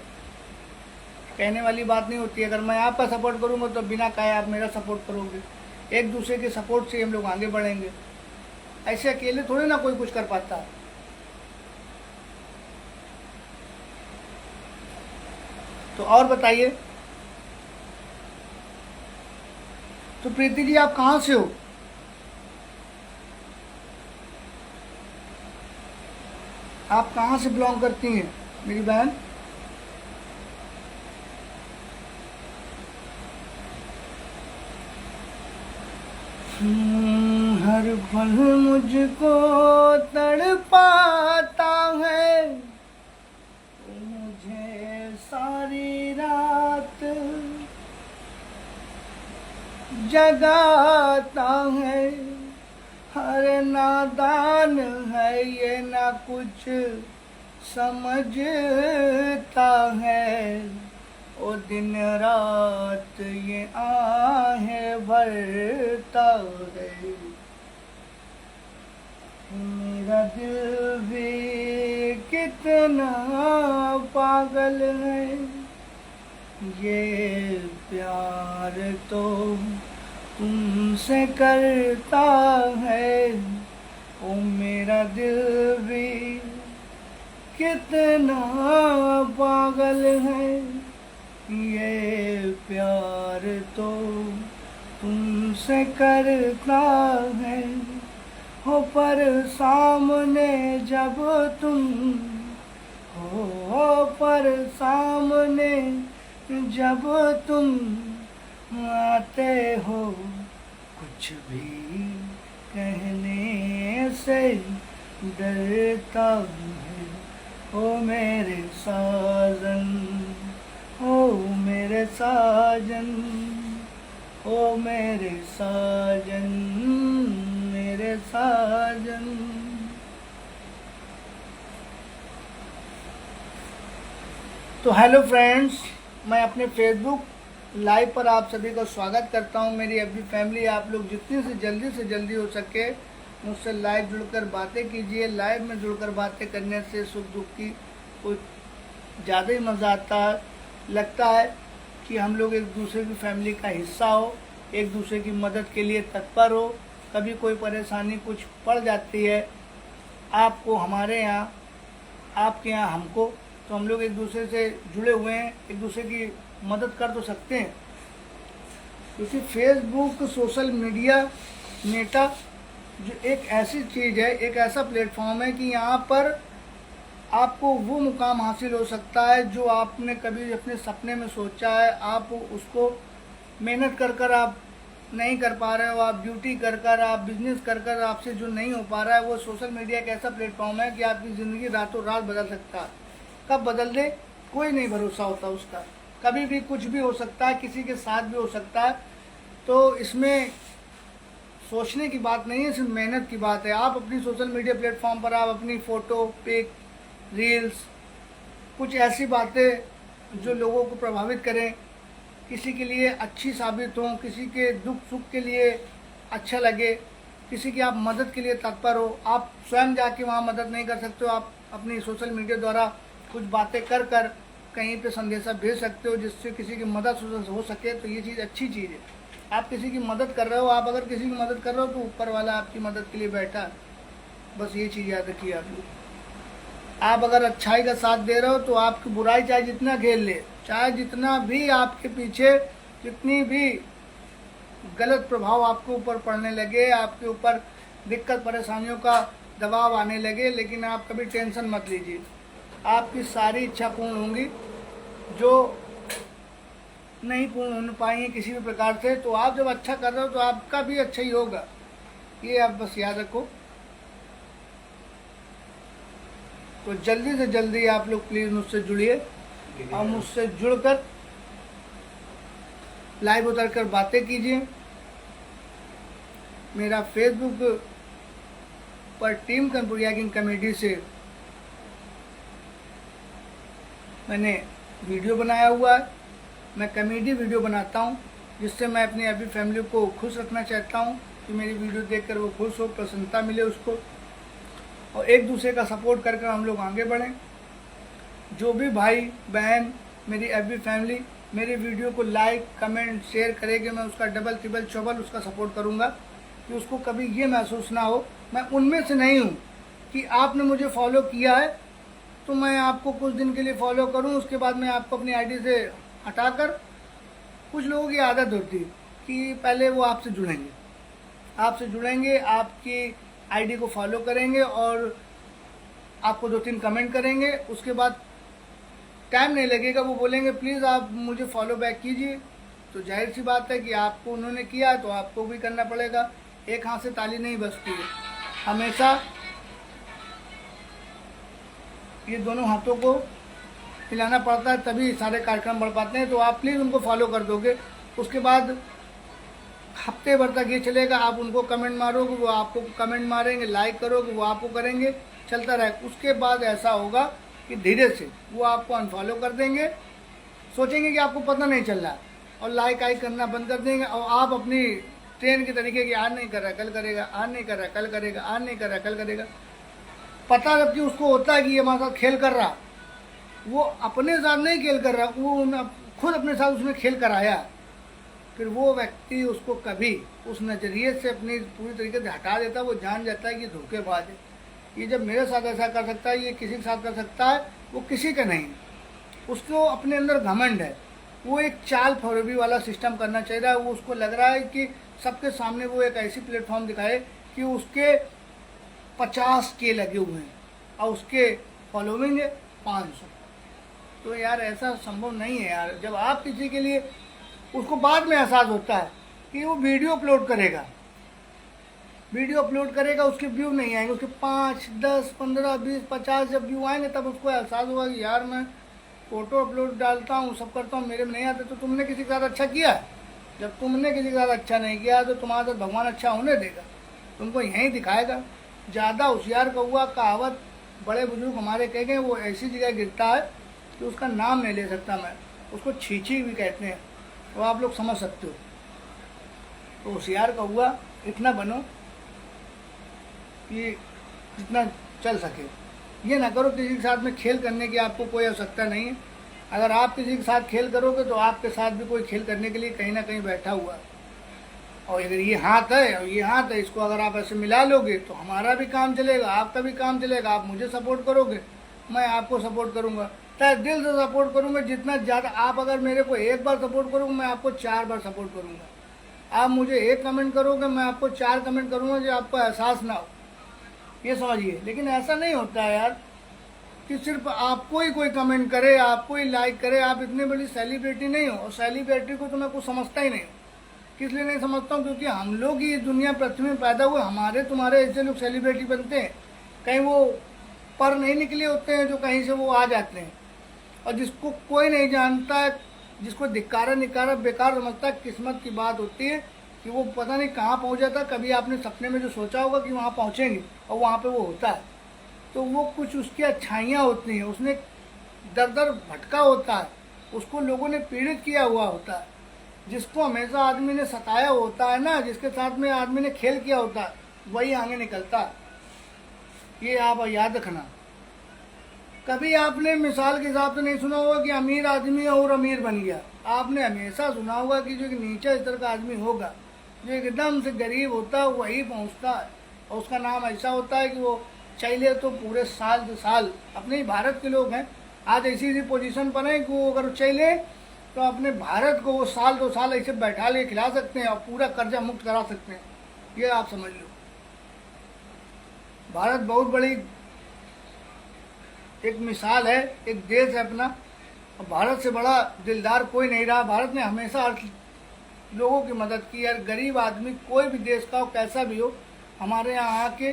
S1: कहने वाली बात नहीं होती है। अगर मैं आपका सपोर्ट करूंगा तो बिना कहे आप मेरा सपोर्ट करोगे। एक दूसरे के सपोर्ट से हम लोग आगे बढ़ेंगे। ऐसे अकेले थोड़े ना कोई कुछ कर पाता। तो और बताइए। तो प्रीति जी, आप कहाँ से हो? आप कहाँ से बिलोंग करती हैं मेरी बहन? हर पल मुझको तड़पाता है, मुझे सारी रात जगाता है। हर नादान है ये ना कुछ समझता है, ओ दिन रात ये आहें भरता है। मेरा दिल भी कितना पागल है, ये प्यार तो तुमसे करता है। ओ मेरा दिल भी कितना पागल है, ये प्यार तो तुमसे करता है। हो पर सामने जब तुम हो, पर सामने जब तुम आते हो, कुछ भी कहने से डरता है। ओ मेरे साजन, ओ मेरे साजन, ओ मेरे साजन, मेरे साजन। तो हेलो फ्रेंड्स, मैं अपने फेसबुक लाइव पर आप सभी का स्वागत करता हूं। मेरी एफबी फैमिली, आप लोग जितनी से जल्दी हो सके मुझसे लाइव जुड़कर बातें कीजिए। लाइव में जुड़कर बातें करने से सुख दुख की कुछ ज़्यादा ही मज़ा आता है। लगता है कि हम लोग एक दूसरे की फैमिली का हिस्सा हो, एक दूसरे की मदद के लिए तत्पर हो। कभी कोई परेशानी कुछ पड़ जाती है आपको हमारे यहाँ, आपके यहाँ हमको, तो हम लोग एक दूसरे से जुड़े हुए हैं, एक दूसरे की मदद कर तो सकते हैं। क्योंकि फेसबुक, सोशल मीडिया, मेटा जो एक ऐसी चीज़ है, एक ऐसा प्लेटफॉर्म है कि यहाँ पर आपको वो मुकाम हासिल हो सकता है जो आपने कभी अपने सपने में सोचा है। आप उसको मेहनत कर आप नहीं कर पा रहे हो, आप ड्यूटी कर आप बिजनेस कर आपसे जो नहीं हो पा रहा है, वो सोशल मीडिया एक ऐसा प्लेटफॉर्म है कि आपकी ज़िंदगी रातों रात बदल सकता है। कब बदल दे कोई नहीं भरोसा होता उसका। कभी भी कुछ भी हो सकता है, किसी के साथ भी हो सकता है। तो इसमें सोचने की बात नहीं है, सिर्फ मेहनत की बात है। आप अपनी सोशल मीडिया प्लेटफॉर्म पर आप अपनी फ़ोटो, पिक, रील्स, कुछ ऐसी बातें जो लोगों को प्रभावित करें, किसी के लिए अच्छी साबित हों, किसी के दुख सुख के लिए अच्छा लगे, किसी की आप मदद के लिए तत्पर हो। आप स्वयं जाके वहाँ मदद नहीं कर सकते हो, आप अपनी सोशल मीडिया द्वारा कुछ बातें कर कहीं पे संदेशा भेज सकते हो जिससे किसी की मदद हो सके। तो ये चीज़ अच्छी चीज़ है। आप किसी की मदद कर रहे हो, आप अगर किसी की मदद कर रहे हो तो ऊपर वाला आपकी मदद के लिए बैठा है। बस ये चीज़ याद रखिए आप लोग। आप अगर अच्छाई का साथ दे रहे हो तो आपकी बुराई चाहे जितना घेर ले, चाहे जितना भी आपके पीछे जितनी भी गलत प्रभाव आपके ऊपर पड़ने लगे, आपके ऊपर दिक्कत परेशानियों का दबाव आने लगे, लेकिन आप कभी टेंशन मत लीजिए। आपकी सारी इच्छा पूर्ण होंगी जो नहीं पूर्ण हो पाएंगी किसी भी प्रकार से। तो आप जब अच्छा कर रहे हो तो आपका भी अच्छा ही होगा, ये आप बस याद रखो। तो जल्दी से जल्दी आप लोग प्लीज़ मुझसे जुड़िए और मुझसे जुड़कर लाइव उतर कर बातें कीजिए। मेरा फेसबुक पर टीम कनपुरिया किंग कमेडी से मैंने वीडियो बनाया हुआ है। मैं कमेडी वीडियो बनाता हूँ जिससे मैं अपनी हैप्पी फैमिली को खुश रखना चाहता हूँ कि मेरी वीडियो देखकर वो खुश हो, प्रसन्नता मिले उसको, और एक दूसरे का सपोर्ट कर हम लोग आगे बढ़ें। जो भी भाई बहन मेरी हैप्पी फैमिली मेरी वीडियो को लाइक कमेंट शेयर करेंगे, मैं उसका डबल ट्रिपल चौबल उसका सपोर्ट करूँगा कि उसको कभी ये महसूस ना हो मैं उनमें से नहीं हूँ कि आपने मुझे फॉलो किया है तो मैं आपको कुछ दिन के लिए फॉलो करूँ, उसके बाद मैं आपको अपनी आईडी से हटाकर, कुछ लोगों की आदत होती है कि पहले वो आपसे जुड़ेंगे, आपकी आईडी को फॉलो करेंगे और आपको 2-3 कमेंट करेंगे, उसके बाद टाइम नहीं लगेगा वो बोलेंगे प्लीज़ आप मुझे फॉलो बैक कीजिए। तो जाहिर सी बात है कि आपको उन्होंने किया तो आपको भी करना पड़ेगा। एक हाथ से ताली नहीं बजती है, हमेशा ये दोनों हाथों को हिलाना पड़ता है तभी सारे कार्यक्रम बढ़ पाते हैं। तो आप प्लीज़ उनको फॉलो कर दोगे, उसके बाद हफ्ते भर तक ये चलेगा, आप उनको कमेंट मारोगे वो आपको कमेंट मारेंगे, लाइक करोगे वो आपको करेंगे, चलता रहेगा। उसके बाद ऐसा होगा कि धीरे से वो आपको अनफॉलो कर देंगे, सोचेंगे कि आपको पता नहीं चल रहा और लाइक करना बंद कर देंगे और आप अपनी ट्रेन के तरीके की आज नहीं कर रहा कल करेगा, आज नहीं कर रहा कल करेगा, आज नहीं कर रहा कल करेगा। पता जबकि उसको होता है कि ये हमारे साथ खेल कर रहा, वो अपने साथ नहीं खेल कर रहा, वो खुद अपने साथ उसने खेल कराया। फिर वो व्यक्ति उसको कभी उस नज़रिए से अपनी पूरी तरीके से हटा देता, वो जान जाता है कि धोखेबाज है। ये जब मेरे साथ ऐसा कर सकता है, ये किसी के साथ कर सकता है, वो किसी का नहीं। उसको अपने अंदर घमंड है, वो एक चाल फरेबी वाला सिस्टम करना चाह रहा है। वो उसको लग रहा है कि सबके सामने वो एक ऐसी प्लेटफॉर्म दिखाए कि उसके 50K लगे हुए हैं और उसके फॉलोइंग है 500। तो यार ऐसा संभव नहीं है यार। जब आप किसी के लिए, उसको बाद में एहसास होता है कि वो वीडियो अपलोड करेगा, उसके व्यू नहीं आएंगे, उसके 5, 10, 15, 20, 50 जब व्यू आएंगे तब उसको एहसास होगा कि यार मैं फोटो अपलोड डालता हूँ, सब करता हूँ, मेरे में नहीं आते। तो तुमने किसी के साथ अच्छा किया? जब तुमने किसी के साथ अच्छा नहीं किया तो तुम्हारे साथ भगवान अच्छा होने देगा, तुमको यहीं दिखाएगा। ज़्यादा होशियार कौवा, कहावत बड़े बुजुर्ग हमारे कह गए, वो ऐसी जगह गिरता है कि उसका नाम नहीं ले सकता मैं, उसको छीछी भी कहते हैं, तो आप लोग समझ सकते हो। तो होशियार कौवा इतना बनो कि जितना चल सके, ये ना करो किसी के साथ में खेल करने की आपको कोई आवश्यकता नहीं है। अगर आप किसी के साथ खेल करोगे तो आपके साथ भी कोई खेल करने के लिए कहीं ना कहीं बैठा हुआ है। और अगर ये हाथ है और ये हाथ है, इसको अगर आप ऐसे मिला लोगे तो हमारा भी काम चलेगा, आपका भी काम चलेगा। आप मुझे सपोर्ट करोगे, मैं आपको सपोर्ट करूँगा, चाहे दिल से सपोर्ट करूँगा। जितना ज़्यादा आप अगर मेरे को एक बार सपोर्ट करोगे, मैं आपको 4 बार सपोर्ट करूँगा। आप मुझे एक कमेंट करोगे, मैं आपको 4 कमेंट करूँगा जो आपको एहसास ना हो, ये समझिए। लेकिन ऐसा नहीं होता है यार कि सिर्फ आपको ही कोई कमेंट करे, आपको ही लाइक करे। आप इतनी बड़ी सेलिब्रिटी नहीं हो, और सेलिब्रिटी को तो मैं कुछ समझता ही नहीं हूँ। किस लिए नहीं समझता हूँ? क्योंकि हम लोग ही दुनिया पृथ्वी में पैदा हुए, हमारे तुम्हारे ऐसे लोग सेलिब्रिटी बनते हैं, कहीं वो पर नहीं निकले होते हैं जो कहीं से वो आ जाते हैं। और जिसको कोई नहीं जानता है, जिसको धिक्कारा निकारा बेकार समझता है, किस्मत की बात होती है कि वो पता नहीं कहाँ पहुँच जाता। कभी आपने सपने में जो सोचा होगा कि वहाँ पहुँचेंगे और वहाँ पे वो होता है, तो वो कुछ उसकी अच्छाइयाँ होती हैं, उसने दर दर भटका होता है, उसको लोगों ने पीड़ित किया हुआ होता है। जिसको हमेशा आदमी ने सताया होता है ना, जिसके साथ में आदमी ने खेल किया होता है, वही आगे निकलता है। ये आप याद रखना। कभी आपने मिसाल के हिसाब से नहीं सुना होगा कि अमीर आदमी और अमीर बन गया। आपने हमेशा सुना होगा कि जो नीचे स्तर का आदमी होगा, जो एकदम से गरीब होता है, वही पहुंचता है। और उसका नाम ऐसा होता है कि वो चले तो पूरे साल 2 साल, अपने ही भारत के लोग हैं आज ऐसी पोजीशन पर हैं कि वो अगर चले तो अपने भारत को वो साल 2 साल ऐसे बैठा ले खिला सकते हैं और पूरा कर्जा मुक्त करा सकते हैं। ये आप समझ लो। भारत बहुत बड़ी एक मिसाल है, एक देश है अपना, और भारत से बड़ा दिलदार कोई नहीं रहा। भारत ने हमेशा लोगों की मदद की। यार गरीब आदमी कोई भी देश का हो, कैसा भी हो, हमारे यहाँ आके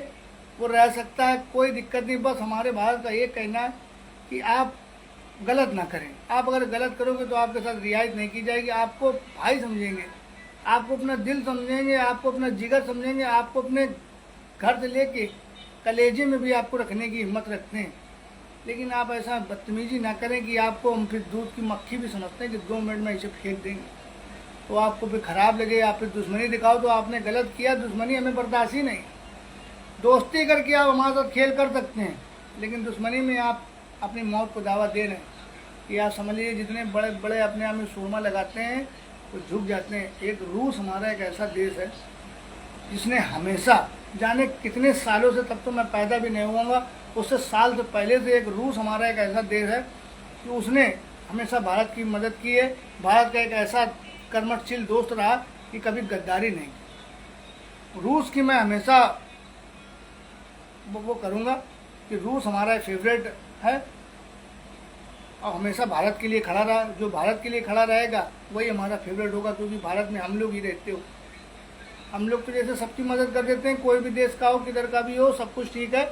S1: वो रह सकता है, कोई दिक्कत नहीं। बस हमारे भारत का ये कहना है कि आप गलत ना करें। आप अगर गलत करोगे तो आपके साथ रियायत नहीं की जाएगी, आपको भाई समझेंगे, आपको अपना दिल समझेंगे, आपको अपना जिगर समझेंगे, आपको अपने घर से लेके कलेजे में भी आपको रखने की हिम्मत रखते हैं। लेकिन आप ऐसा बदतमीजी ना करें कि आपको हम फिर दूध की मक्खी भी समझते हैं कि 2 मिनट में इसे फेंक देंगे, तो आपको फिर खराब लगे, आप फिर दुश्मनी दिखाओ तो आपने गलत किया। दुश्मनी हमें बर्दाश्त ही नहीं। दोस्ती करके आप हमारे साथ खेल कर सकते हैं, लेकिन दुश्मनी में आप अपनी मौत को दावा दे रहे हैं। कि आप समझ लीजिए जितने बड़े बड़े अपने आप में सूरमा लगाते हैं वो झुक जाते हैं। एक रूस हमारा एक ऐसा देश है जिसने हमेशा, जाने कितने सालों से, तब तो मैं पैदा भी नहीं हुआ, उससे साल से पहले से एक रूस हमारा एक ऐसा देश है कि उसने हमेशा भारत की मदद की है। भारत का एक ऐसा कर्मठशील दोस्त रहा कि कभी गद्दारी नहीं की। रूस की मैं हमेशा वो करूँगा कि रूस हमारा फेवरेट है और हमेशा भारत के लिए खड़ा रहा। जो भारत के लिए खड़ा रहेगा वही हमारा फेवरेट होगा, क्योंकि भारत में हम लोग ही रहते हो। हम लोग तो जैसे सबकी मदद कर देते हैं, कोई भी देश का हो, किधर का भी हो, सब कुछ ठीक है।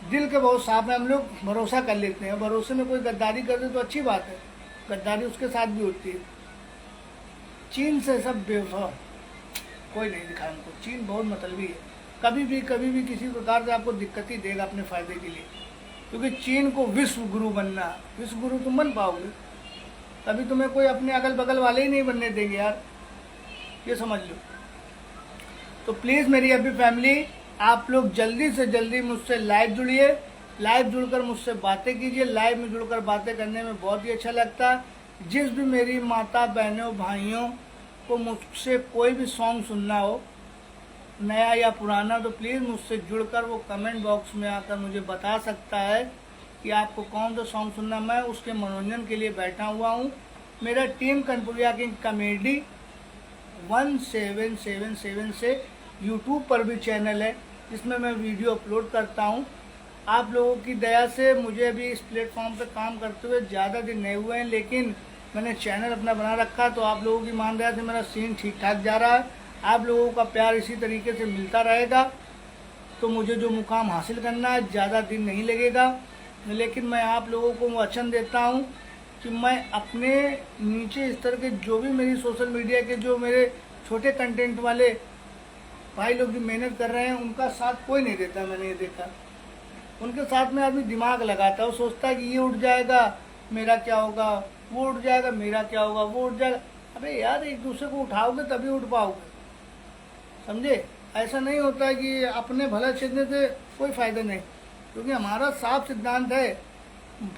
S1: दिल के बहुत साफ है, हम लोग भरोसा कर लेते हैं। भरोसे में कोई गद्दारी कर दे तो अच्छी बात है, गद्दारी उसके साथ भी होती है। चीन से सब बेवफा कोई नहीं दिखा हमको। चीन बहुत मतलबी है, कभी भी किसी प्रकार से आपको दिक्कत ही देगा अपने फायदे के लिए। क्योंकि चीन को विश्व गुरु बनना, विश्व गुरु तुम बन पाओगे तभी तुम्हें कोई अपने अगल बगल वाले ही नहीं बनने देंगे यार, ये समझ लो। तो प्लीज़ मेरी हैप्पी फैमिली, आप लोग जल्दी से जल्दी मुझसे लाइव जुड़िए। लाइव जुड़कर मुझसे बातें कीजिए। लाइव में जुड़कर बातें करने में बहुत ही अच्छा लगता है। जिस भी मेरी माता बहनों भाइयों को मुझसे कोई भी सॉन्ग सुनना हो, नया या पुराना, तो प्लीज़ मुझसे जुड़कर वो कमेंट बॉक्स में आकर मुझे बता सकता है कि आपको कौन सा सॉन्ग सुनना। मैं उसके मनोरंजन के लिए बैठा हुआ हूँ। मेरा टीम कनपुरिया किंग कॉमेडी 1777 से यूट्यूब पर भी चैनल है जिसमें मैं वीडियो अपलोड करता हूँ। आप लोगों की दया से मुझे भी इस प्लेटफॉर्म पर काम करते हुए ज़्यादा दिन नहीं हुए हैं, लेकिन मैंने चैनल अपना बना रखा। तो आप लोगों की मान दया से मेरा सीन ठीक ठाक जा रहा है। आप लोगों का प्यार इसी तरीके से मिलता रहेगा तो मुझे जो मुकाम हासिल करना है ज़्यादा दिन नहीं लगेगा। लेकिन मैं आप लोगों को वचन देता हूँ कि मैं अपने नीचे स्तर के जो भी मेरी सोशल मीडिया के जो मेरे छोटे कंटेंट वाले भाई लोग जो मेहनत कर रहे हैं उनका साथ कोई नहीं देता। मैंने ये देखा, उनके साथ में आदमी दिमाग लगाता है, वो सोचता है कि ये उठ जाएगा मेरा क्या होगा, वो उठ जाएगा मेरा क्या होगा, वो उठ जाएगा। अरे यार, एक दूसरे को उठाओगे तभी उठ पाओगे, समझे। ऐसा नहीं होता है कि अपने भला छेदने से कोई फायदा नहीं, क्योंकि हमारा साफ सिद्धांत है,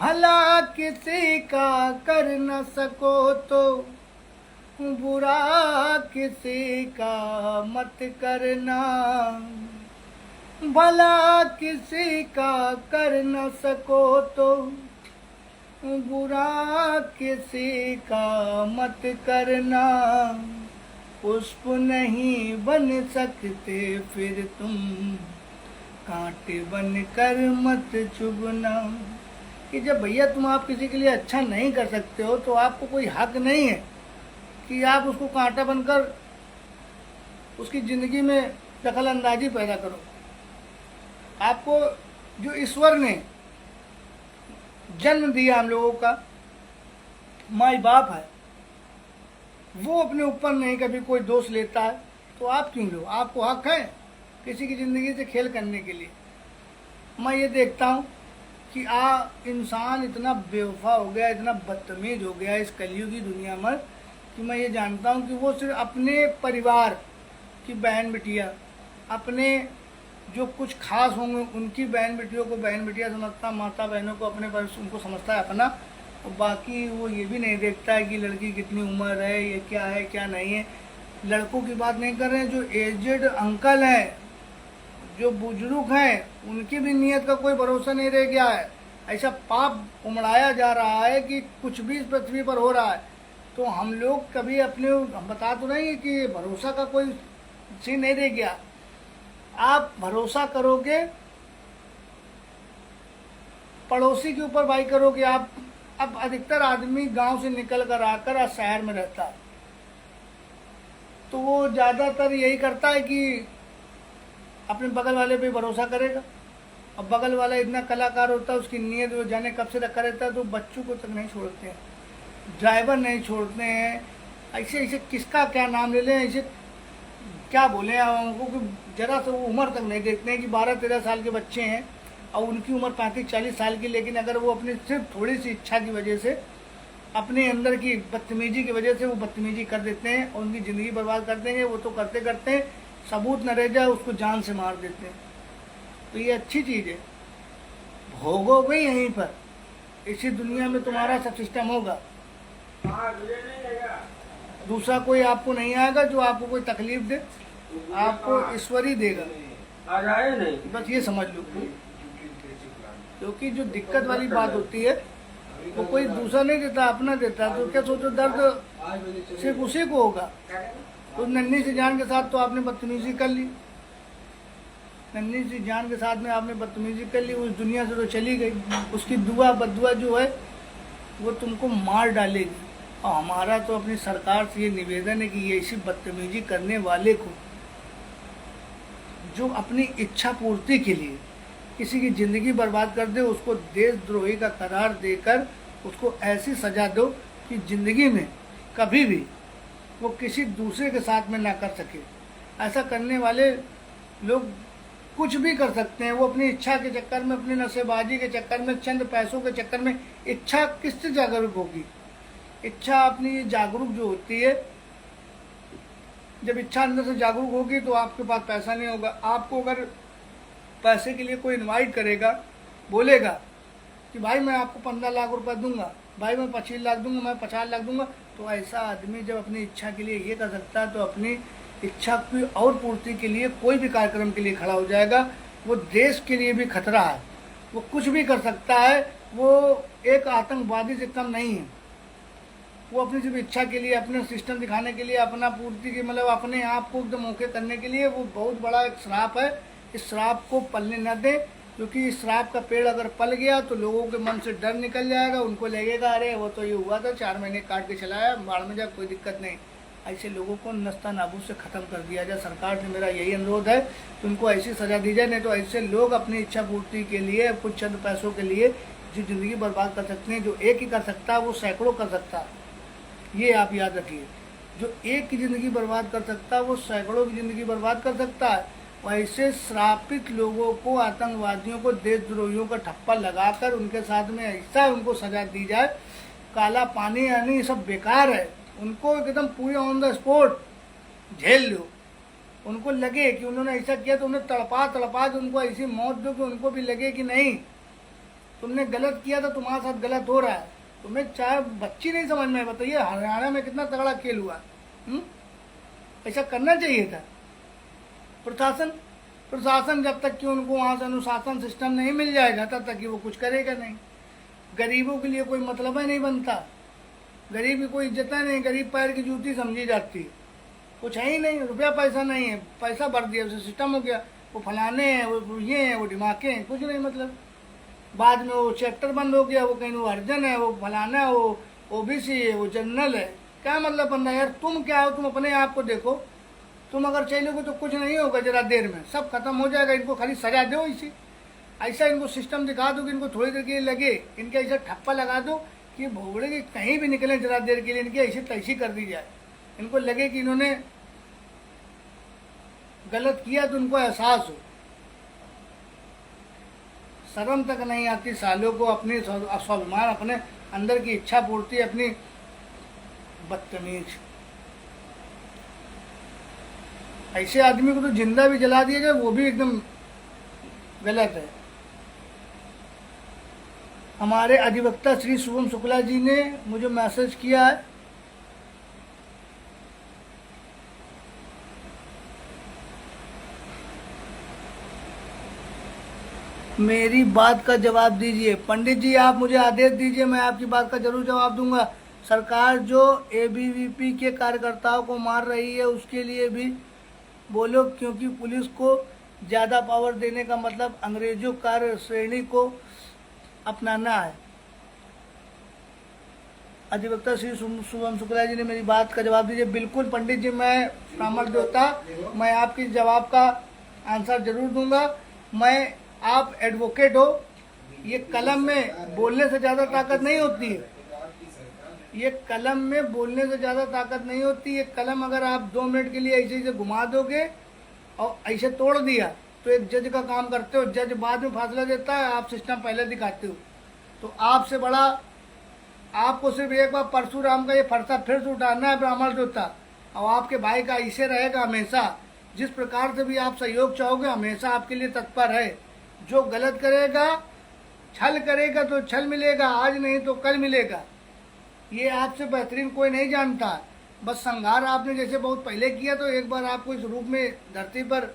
S1: भला किसी का कर न सको तो बुरा किसी का मत करना। भला किसी का कर न सको तो बुरा किसी का मत करना। पुष्प नहीं बन सकते फिर तुम, कांटे बन कर मत चुभना। कि जब भैया तुम आप किसी के लिए अच्छा नहीं कर सकते हो तो आपको कोई हक नहीं है कि आप उसको कांटा बनकर उसकी ज़िंदगी में दखल अंदाजी पैदा करो। आपको जो ईश्वर ने जन्म दिया हम लोगों का, माई बाप है, वो अपने ऊपर नहीं कभी कोई दोष लेता है, तो आप क्यों लो। आपको हक है किसी की ज़िंदगी से खेल करने के लिए। मैं ये देखता हूँ कि इंसान इतना बेवफा हो गया, इतना बदतमीज हो गया इस कलयुगी दुनिया में, कि मैं ये जानता हूँ कि वो सिर्फ अपने परिवार की बहन बिटिया, अपने जो कुछ खास होंगे उनकी बहन बेटियों को बहन बिटिया समझता, माता बहनों को अपने पर उनको समझता है अपना, और बाकी वो ये भी नहीं देखता है कि लड़की कितनी उम्र है, ये क्या है क्या नहीं है। लड़कों की बात नहीं कर रहे हैं, जो एजेड अंकल हैं, जो बुजुर्ग हैं, उनकी भी नीयत का कोई भरोसा नहीं रह गया है। ऐसा पाप उमड़ाया जा रहा है कि कुछ भी इस पृथ्वी पर हो रहा है। तो हम लोग कभी अपने, हम बता तो नहीं कि भरोसा का कोई सीन नहीं रह गया। आप भरोसा करोगे पड़ोसी के ऊपर, भाई करोगे आप। अब अधिकतर आदमी गांव से निकल कर आकर आज शहर में रहता है, तो वो ज़्यादातर यही करता है कि अपने बगल वाले पे भरोसा करेगा। अब बगल वाला इतना कलाकार होता है, उसकी नीयत वो जाने कब से रखा रहता है, तो बच्चों को तक नहीं छोड़ते हैं, ड्राइवर नहीं छोड़ते हैं, ऐसे ऐसे किसका क्या नाम ले लें, ऐसे क्या बोले उनको कि जरा से वो उम्र तक नहीं देखते हैं कि 12-13 साल के बच्चे हैं और उनकी उम्र 35-40 साल की, लेकिन अगर वो अपनी सिर्फ थोड़ी सी इच्छा की वजह से, अपने अंदर की बदतमीजी की वजह से वो बदतमीजी कर देते हैं और उनकी ज़िंदगी बर्बाद कर देंगे। वो तो करते करते सबूत न रह जाए उसको जान से मार देते हैं। तो ये अच्छी चीज़ है, भोगोगे यहीं पर, इसी दुनिया में तुम्हारा सब सिस्टम होगा। दूसरा कोई आपको नहीं आएगा जो आपको कोई तकलीफ दे, आपको ईश्वर ही देगा, बस ये समझ लो। क्योंकि जो दिक्कत वाली बात होती है वो कोई दूसरा नहीं देता, अपना देता। तो क्या सोचो, दर्द सिर्फ उसी को होगा। तो नन्ही सी जान के साथ तो आपने बदतमीजी कर ली, नन्ही सी जान के साथ में आपने बदतमीजी कर ली, उस दुनिया से तो चली गई। उसकी दुआ बदुआ जो है वो तुमको मार डालेगी। और हमारा तो अपनी सरकार से ये निवेदन है कि ये ऐसी बदतमीजी करने वाले को, जो अपनी इच्छा पूर्ति के लिए किसी की ज़िंदगी बर्बाद कर दे, उसको देशद्रोही का करार देकर उसको ऐसी सज़ा दो कि ज़िंदगी में कभी भी वो किसी दूसरे के साथ में ना कर सके। ऐसा करने वाले लोग कुछ भी कर सकते हैं। वो अपनी इच्छा के चक्कर में, अपनी नशेबाजी के चक्कर में, चंद पैसों के चक्कर में, इच्छा किससे जागरूक होगी? इच्छा अपनी जागरूक जो होती है, जब इच्छा अंदर से जागरूक होगी तो आपके पास पैसा नहीं होगा। आपको अगर पैसे के लिए कोई इनवाइट करेगा, बोलेगा कि भाई मैं आपको 15 लाख रुपए दूंगा, भाई मैं 25 लाख दूंगा, मैं 50 लाख दूंगा, तो ऐसा आदमी जब अपनी इच्छा के लिए ये कर सकता है तो अपनी इच्छा की और पूर्ति के लिए कोई भी कार्यक्रम के लिए खड़ा हो जाएगा। वो देश के लिए भी खतरा है, वो कुछ भी कर सकता है, वो एक आतंकवादी से कम नहीं है। वो अपनी सिर्फ इच्छा के लिए, अपने सिस्टम दिखाने के लिए, अपना पूर्ति के मतलब अपने आप को एकदम मौके करने के लिए, वो बहुत बड़ा एक श्राप है। इस श्राप को पलने न दें, क्योंकि इस श्राप का पेड़ अगर पल गया तो लोगों के मन से डर निकल जाएगा। उनको लगेगा अरे वो तो ये हुआ था, 4 महीने काट के चलाया, बाढ़ में जा, कोई दिक्कत नहीं। ऐसे लोगों को नस्ता नाबूद से ख़त्म कर दिया जाए। सरकार से मेरा यही अनुरोध है कि उनको ऐसी सज़ा दी जाए। नहीं तो ऐसे लोग अपनी इच्छा पूर्ति के लिए, कुछ चंद पैसों के लिए जो ज़िंदगी बर्बाद कर सकते हैं। जो एक ही कर सकता है वो सैकड़ों कर सकता है, ये आप याद रखिए। जो एक की ज़िंदगी बर्बाद कर सकता है वो सैकड़ों की ज़िंदगी बर्बाद कर सकता है। ऐसे श्रापित लोगों को, आतंकवादियों को, देशद्रोहियों का ठप्पा लगाकर उनके साथ में ऐसा उनको सजा दी जाए, काला पानी यानी सब बेकार है। उनको एकदम पूरे ऑन द स्पॉट झेल लो। उनको लगे कि उन्होंने ऐसा किया तो उन्हें तड़पा तड़पा के उनको ऐसी मौत दो कि उनको भी लगे कि नहीं तुमने गलत किया था, तुम्हारे साथ गलत हो रहा है। तुम्हें चाहे बच्ची नहीं समझ में, बताइए हरियाणा में कितना तगड़ा खेल हुआ। ऐसा करना चाहिए था। प्रशासन जब तक कि उनको वहां से अनुशासन सिस्टम नहीं मिल जाएगा तब तक कि वो कुछ करेगा नहीं। गरीबों के लिए कोई मतलब ही नहीं बनता, गरीब की कोई इज्जत नहीं, गरीब पैर की जूती समझी जाती है। कुछ है ही नहीं, रुपया पैसा नहीं है, पैसा भर दिया उसे सिस्टम हो गया, वो फलाने हैं, वो ये हैं, वो दिमागे हैं, कुछ नहीं मतलब। बाद में वो चैप्टर बंद हो गया, वो कहीं वो हरिजन है, वो फलाना है, वो ओबीसी है, वो जनरल है। क्या मतलब बनना यार? तुम क्या हो? तुम अपने आप को देखो। तुम अगर चलोगे तो कुछ नहीं होगा, जरा देर में सब खत्म हो जाएगा। इनको खाली सजा दो, इसी ऐसा इनको सिस्टम दिखा दो कि इनको थोड़ी देर के लिए लगे, इनके ऐसा ठप्पा लगा दो कि भोगड़े के कहीं भी निकले जरा देर के लिए, इनकी ऐसी तैसी कर दी जाए। इनको लगे कि इन्होंने गलत किया तो उनको एहसास हो। शर्म तक नहीं आती सालों को अपनी स्वाभिमान, अपने अंदर की इच्छा पूर्ति, अपनी बदतमीज। ऐसे आदमी को तो जिंदा भी जला दिया जाए वो भी एकदम गलत है। हमारे अधिवक्ता श्री शुभम शुक्ला जी ने मुझे मैसेज किया है, मेरी बात का जवाब दीजिए। पंडित जी आप मुझे आदेश दीजिए, मैं आपकी बात का जरूर जवाब दूंगा। सरकार जो एबीवीपी के कार्यकर्ताओं को मार रही है उसके लिए भी बोलो, क्योंकि पुलिस को ज़्यादा पावर देने का मतलब अंग्रेजों कार्य श्रेणी को अपनाना है। अधिवक्ता श्री शुभम शुक्ला जी ने मेरी बात का जवाब दीजिए। बिल्कुल पंडित जी, मैं ब्राह्मण देवता, मैं आपके जवाब का आंसर जरूर दूंगा। आप एडवोकेट हो, ये कलम में बोलने से ज़्यादा ताकत नहीं होती है। ये कलम में बोलने से ज़्यादा ताकत नहीं होती। ये कलम अगर आप 2 मिनट के लिए ऐसे घुमा दोगे और ऐसे तोड़ दिया तो एक जज का काम करते हो। जज बाद में फैसला देता है, आप सिस्टम पहले दिखाते हो। तो आपसे बड़ा आपको सिर्फ एक बार परशुराम का ये फरसा फिर से उठाना है ब्राह्मण देवता, और आपके भाई का ऐसे रहेगा हमेशा। जिस प्रकार से भी आप सहयोग चाहोगे हमेशा आपके लिए तत्पर है। जो गलत करेगा, छल करेगा तो छल मिलेगा, आज नहीं तो कल मिलेगा। ये आपसे बेहतरीन कोई नहीं जानता। बस संहार आपने जैसे बहुत पहले किया, तो एक बार आपको इस रूप में धरती पर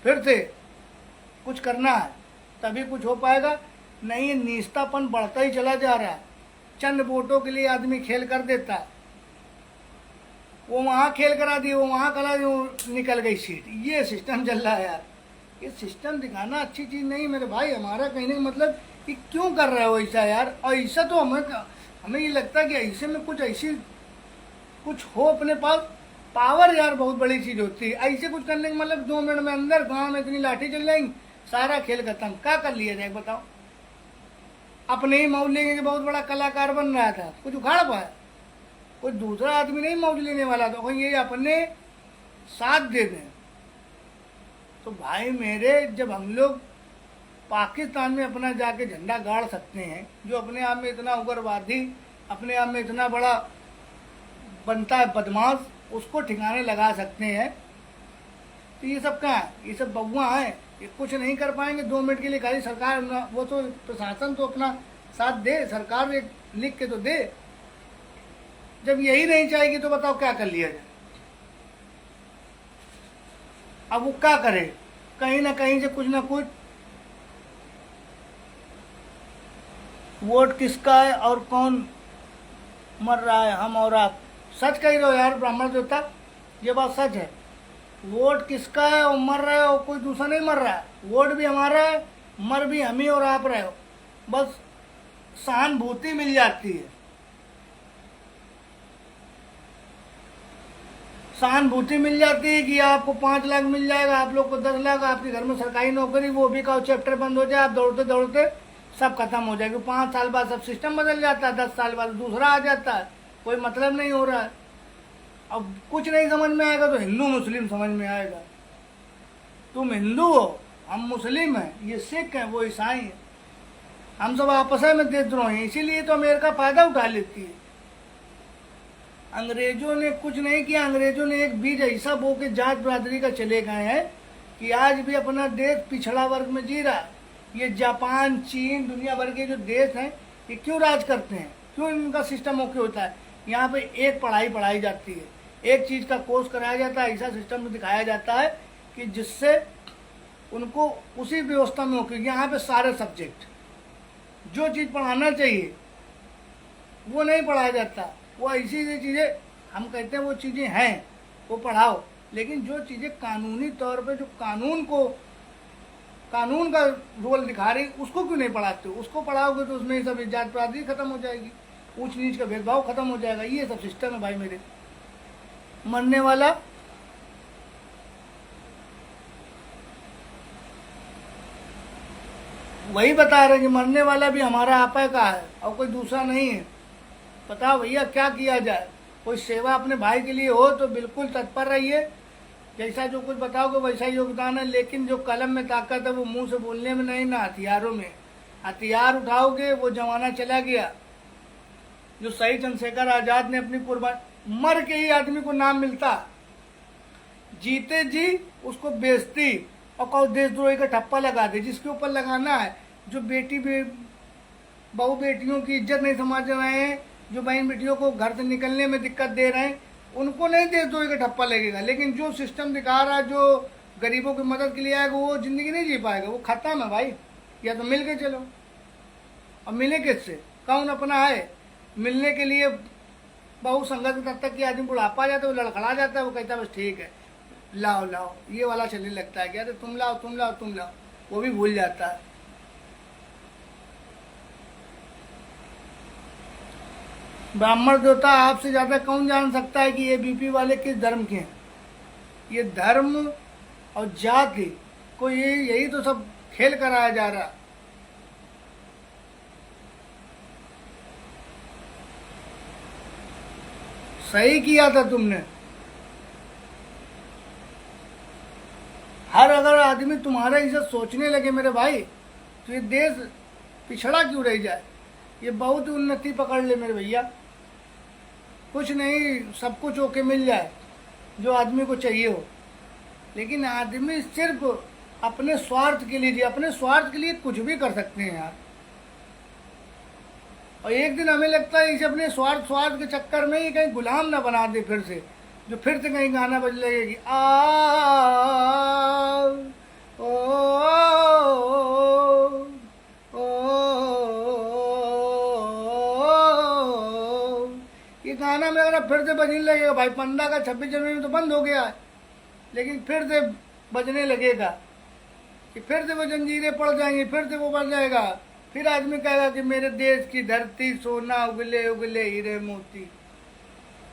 S1: फिर से कुछ करना है, तभी कुछ हो पाएगा। नहीं, नीचतापन बढ़ता ही चला जा रहा है। चंद वोटों के लिए आदमी खेल कर देता है। वो वहाँ खेल करा दिए, वो वहाँ करा दिए, वो निकल गई सीट। ये सिस्टम चल रहा है यार। ये सिस्टम दिखाना अच्छी चीज़ नहीं मेरे भाई। हमारा कहने का मतलब कि क्यों कर रहे हो ऐसा यार। और ऐसा तो हमें ये लगता है कि ऐसे में कुछ ऐसी कुछ हो अपने पास पावर यार, बहुत बड़ी चीज़ होती है। ऐसे कुछ करने का मतलब 2 मिनट में अंदर गाँव में इतनी लाठी चल जाएंगी, सारा खेल खत्म। क्या कर लिया जाए बताओ। अपने ही मौज लेंगे कि बहुत बड़ा कलाकार बन रहा था, कुछ उखाड़ पाया। कोई दूसरा आदमी नहीं मौज लेने वाला था, ये अपने साथ दे दें। तो भाई मेरे, जब हम लोग पाकिस्तान में अपना जाके झंडा गाड़ सकते हैं, जो अपने आप में इतना उग्रवादी, अपने आप में इतना बड़ा बनता है बदमाश, उसको ठिकाने लगा सकते हैं, तो ये सब कहाँ है? ये सब बउआ हैं। ये कुछ नहीं कर पाएंगे 2 मिनट के लिए। खाली सरकार, वो तो प्रशासन तो अपना साथ दे, सरकार एक लिख के तो दे। जब यही नहीं चाहेगी तो बताओ क्या कर लिया जाए। अब वो क्या करे, कहीं ना कहीं से कुछ ना कुछ। वोट किसका है और कौन मर रहा है, हम और आप। सच कह रहे हो यार ब्राह्मण देवता, ये बात सच है। वोट किसका है और मर रहे हो, कोई दूसरा नहीं मर रहा है। वोट भी हमारा है, मर भी हम ही और आप रहे हो। बस सहानुभूति मिल जाती है, सहानुभूति मिल जाती है कि आपको 5 लाख मिल जाएगा, आप लोग को 10 लाख, आपके घर में सरकारी नौकरी, वो भी का चैप्टर बंद हो जाए, आप दौड़ते दौड़ते सब खत्म हो जाएगा। 5 साल बाद सब सिस्टम बदल जाता है, 10 साल बाद दूसरा आ जाता है, कोई मतलब नहीं हो रहा है। अब कुछ नहीं समझ में आएगा तो हिंदू मुस्लिम समझ में आएगा। तुम हिंदू हो, हम मुस्लिम हैं, ये सिख हैं, वो ईसाई हैं, हम सब आपस में देशद्रोह हैं। इसीलिए तो अमेरिका फायदा उठा लेती है। अंग्रेजों ने कुछ नहीं किया, अंग्रेजों ने एक बीज ऐसा बो के जात बरादरी का चले गए हैं कि आज भी अपना देश पिछड़ा वर्ग में जी रहा है। ये जापान, चीन, दुनिया भर के जो देश हैं, ये क्यों राज करते हैं, क्यों इनका सिस्टम ओके होता है? यहाँ पे एक पढ़ाई पढ़ाई जाती है, एक चीज़ का कोर्स कराया जाता है, ऐसा सिस्टम दिखाया जाता है कि जिससे उनको उसी व्यवस्था में होके। यहाँ पे सारे सब्जेक्ट, जो चीज़ पढ़ाना चाहिए वो नहीं पढ़ाया जाता। वो ऐसी चीज़ें हम कहते हैं वो चीज़ें हैं, वो पढ़ाओ, लेकिन जो चीज़ें कानूनी तौर पे जो कानून का रोल दिखा रही, उसको क्यों नहीं पढ़ाते हो? उसको पढ़ाओगे तो उसमें सब जात बरादरी खत्म हो जाएगी, ऊंच नीच का भेदभाव खत्म हो जाएगा। ये सब सिस्टम है भाई मेरे। मरने वाला वही बता रहे कि मरने वाला भी हमारा आपा का है और कोई दूसरा नहीं है। बताओ भैया क्या किया जाए? कोई सेवा अपने भाई के लिए हो तो बिल्कुल तत्पर रहिए, जैसा जो कुछ बताओगे वैसा योगदान है। लेकिन जो कलम में ताकत है वो मुंह से बोलने में नहीं, ना हथियारों में। हथियार उठाओगे वो जमाना चला गया जो शहीद चंद्रशेखर आजाद ने अपनी कुर्बानी, मर के ही आदमी को नाम मिलता, जीते जी उसको बेचती और कहो देशद्रोही का ठप्पा लगा दे। जिसके ऊपर लगाना है, जो बहू बेटियों की इज्जत नहीं समझ रहे हैं, जो बहन बेटियों को घर से निकलने में दिक्कत दे रहे हैं, उनको नहीं देशद्रोही का ठप्पा लगेगा। लेकिन जो सिस्टम दिखा रहा है, जो गरीबों की मदद के लिए आएगा, वो जिंदगी नहीं जी पाएगा, वो खत्म है भाई। या तो मिल के चलो, और मिले किससे? कौन अपना है? मिलने के लिए बहुत संघर्ष तब तक कि आदमी बुढ़ापा जाता है, वो लड़खड़ा जाता है, वो कहता है बस ठीक है लाओ लाओ, ये वाला चलने लगता है कि अरे तुम लाओ तुम लाओ तुम लाओ, वो भी भूल जाता है। ब्राह्मण देवता आपसे ज्यादा कौन जान सकता है कि ये बीपी वाले किस धर्म के हैं? ये धर्म और जाति को यही तो सब खेल कराया जा रहा। सही किया था तुमने। हर अगर आदमी तुम्हारा इज्जत सोचने लगे मेरे भाई, तो ये देश पिछड़ा क्यों रह जाए। ये बहुत उन्नति पकड़ ले मेरे भैया। कुछ नहीं, सब कुछ होके मिल जाए जो आदमी को चाहिए हो, लेकिन आदमी सिर्फ अपने स्वार्थ के लिए, अपने स्वार्थ के लिए कुछ भी कर सकते हैं यार। और एक दिन हमें लगता है इसे अपने स्वार्थ स्वार्थ के चक्कर में ही कहीं गुलाम ना बना दे फिर से, जो फिर से कहीं गाना बज लगेगी आ ओ, ओ, ये गाना में अगर फिर से बजने लगेगा भाई, 15 का 26 जनवरी में तो बंद हो गया है, लेकिन फिर से बजने लगेगा कि फिर से वो जंजीरें पड़ जाएंगी, फिर से वो बढ़ जाएगा, फिर आदमी कहेगा कि मेरे देश की धरती सोना उगले उगले हीरे मोती।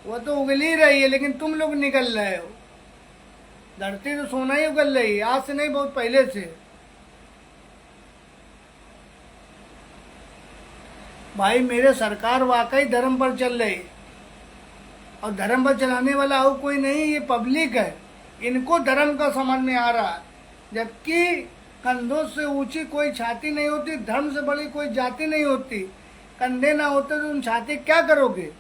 S1: वो तो उगल ही रही है, लेकिन तुम लोग निकल रहे हो। धरती तो सोना ही उगल रही है, आज से नहीं, बहुत पहले से। भाई मेरे सरकार वाकई धर्म पर चल रही, और धर्म पर चलाने वाला और कोई नहीं, ये पब्लिक है। इनको धर्म का समझ में आ रहा है, जबकि कंधों से ऊंची कोई छाती नहीं होती, धर्म से बड़ी कोई जाति नहीं होती। कंधे ना होते तो तुम छाती क्या करोगे।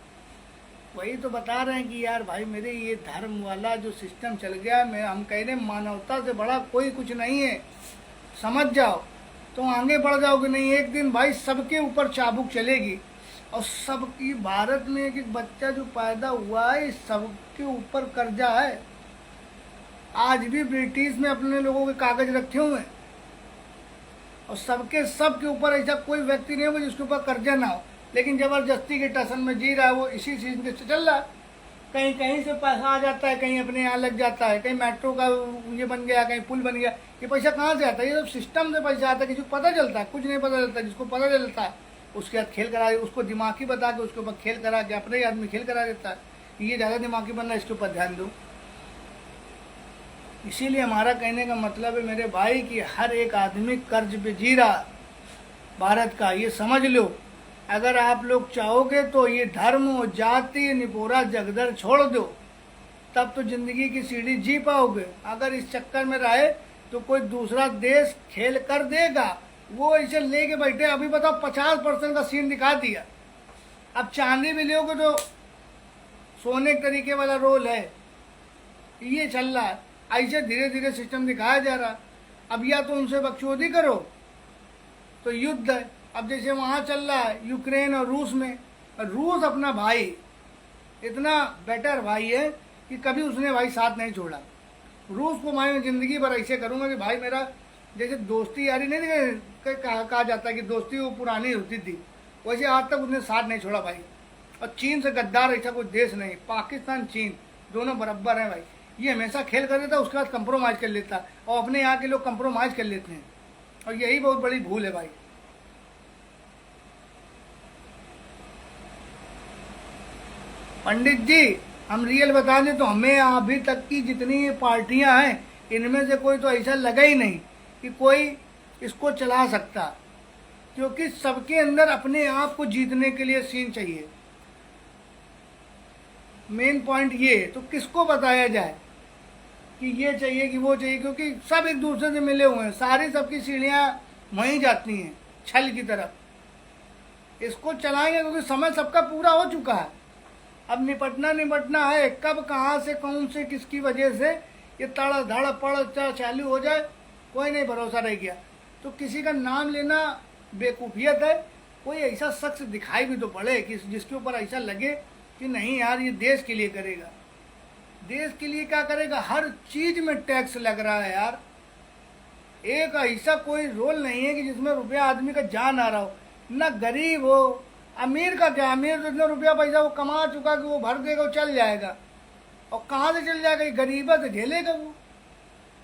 S1: वही तो बता रहे हैं कि यार भाई मेरे, ये धर्म वाला जो सिस्टम चल गया, मैं हम कह रहे मानवता से बड़ा कोई कुछ नहीं है। समझ जाओ तो आगे बढ़ जाओगे, नहीं एक दिन भाई सबके ऊपर चाबुक चलेगी। और सबकी, भारत में एक बच्चा जो पैदा हुआ है सबके ऊपर कर्जा है। आज भी ब्रिटिश में अपने लोगों के कागज रखे हुए हैं, और सबके ऊपर ऐसा कोई व्यक्ति नहीं होगा जिसके ऊपर कर्जा ना हो, लेकिन जबरदस्ती के टसन में जी रहा है। वो इसी चीज से चल रहा है, कहीं कहीं से पैसा आ जाता है, कहीं अपने यहाँ लग जाता है, कहीं मेट्रो का ये बन गया, कहीं पुल बन गया। ये पैसा कहाँ से आता है, ये सब सिस्टम से पैसा आता है। किसी को पता चलता है, कुछ नहीं पता चलता। जिसको पता चलता है उसके साथ खेल करा, उसको दिमागी बता के उसके ऊपर खेल करा के अपने ही आदमी खेल करा देता है। ये ज़्यादा दिमागी बनना, इसके ऊपर ध्यान दो। इसीलिए हमारा कहने का मतलब है मेरे भाई कि हर एक आदमी कर्ज पे जी रहा भारत का, ये समझ लो। अगर आप लोग चाहोगे तो ये धर्म और जाति निपोरा जगदर छोड़ दो, तब तो जिंदगी की सीढ़ी जी पाओगे। अगर इस चक्कर में रहे तो कोई दूसरा देश खेल कर देगा, वो इसे लेके बैठे। अभी बताओ 50% का सीन दिखा दिया। अब चांदी भी लोगे तो सोने के तरीके वाला रोल है, ये चल रहा है। ऐसे धीरे धीरे सिस्टम दिखाया जा रहा। अब या तो उनसे बकचोदी करो तो युद्ध है। अब जैसे वहाँ चल रहा है यूक्रेन और रूस में, रूस अपना भाई इतना बेटर भाई है कि कभी उसने भाई साथ नहीं छोड़ा। रूस को मैं जिंदगी भर ऐसे करूँगा कि भाई मेरा, जैसे दोस्ती यारी नहीं कहा जाता है कि दोस्ती वो पुरानी होती थी, वैसे आज तक उसने साथ नहीं छोड़ा भाई। और चीन से गद्दार ऐसा कोई देश नहीं, पाकिस्तान चीन दोनों बराबर हैं भाई। ये हमेशा खेल कर देता, उसके बाद कंप्रोमाइज कर लेता, और अपने यहाँ के लोग कंप्रोमाइज कर लेते हैं, और यही बहुत बड़ी भूल है भाई। पंडित जी हम रियल बता दें तो हमें अभी तक की जितनी पार्टियां हैं, इनमें से कोई तो ऐसा लगा ही नहीं कि कोई इसको चला सकता, क्योंकि सबके अंदर अपने आप को जीतने के लिए सीन चाहिए। मेन पॉइंट ये, तो किसको बताया जाए कि ये चाहिए कि वो चाहिए, क्योंकि सब एक दूसरे से मिले हुए हैं, सारी सबकी सीढ़ियां वहीं जाती हैं छल की तरफ। इसको चलाएंगे क्योंकि समय सबका पूरा हो चुका है। अब निपटना है, कब कहाँ से कौन से किसकी वजह से ये तड़ धड़ पड़ चालू हो जाए, कोई नहीं भरोसा रह गया। तो किसी का नाम लेना बेवकूफ़ियत है। कोई ऐसा शख्स दिखाई भी तो पड़े कि जिसके ऊपर ऐसा लगे कि नहीं यार ये देश के लिए करेगा। देश के लिए क्या करेगा, हर चीज में टैक्स लग रहा है यार। एक ऐसा कोई रोल नहीं है कि जिसमें रुपया आदमी का जा ना रहा हो, ना गरीब हो। अमीर का क्या, अमीर तो इतना रुपया पैसा वो कमा चुका कि वो भर देगा, वो चल जाएगा। और कहाँ से चल जाएगा, गरीबा से झेलेगा वो,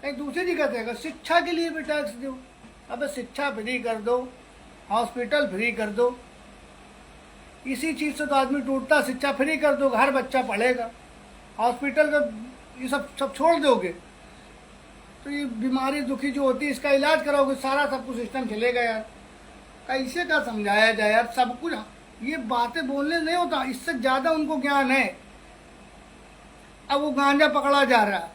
S1: कहीं दूसरी जगह देगा। शिक्षा के लिए भी टैक्स दो, अब शिक्षा फ्री कर दो, हॉस्पिटल फ्री कर दो। इसी चीज से तो आदमी टूटता, शिक्षा फ्री कर दो, हर बच्चा पढ़ेगा। हॉस्पिटल का ये सब छोड़ दोगे तो ये बीमारी दुखी जो होती है इसका इलाज कराओगे, सारा सब कुछ सिस्टम चलेगा यार। कैसे का समझाया जाए यार, सब कुछ ये बातें बोलने नहीं होता, इससे ज़्यादा उनको ज्ञान है। अब वो गांजा पकड़ा जा रहा है,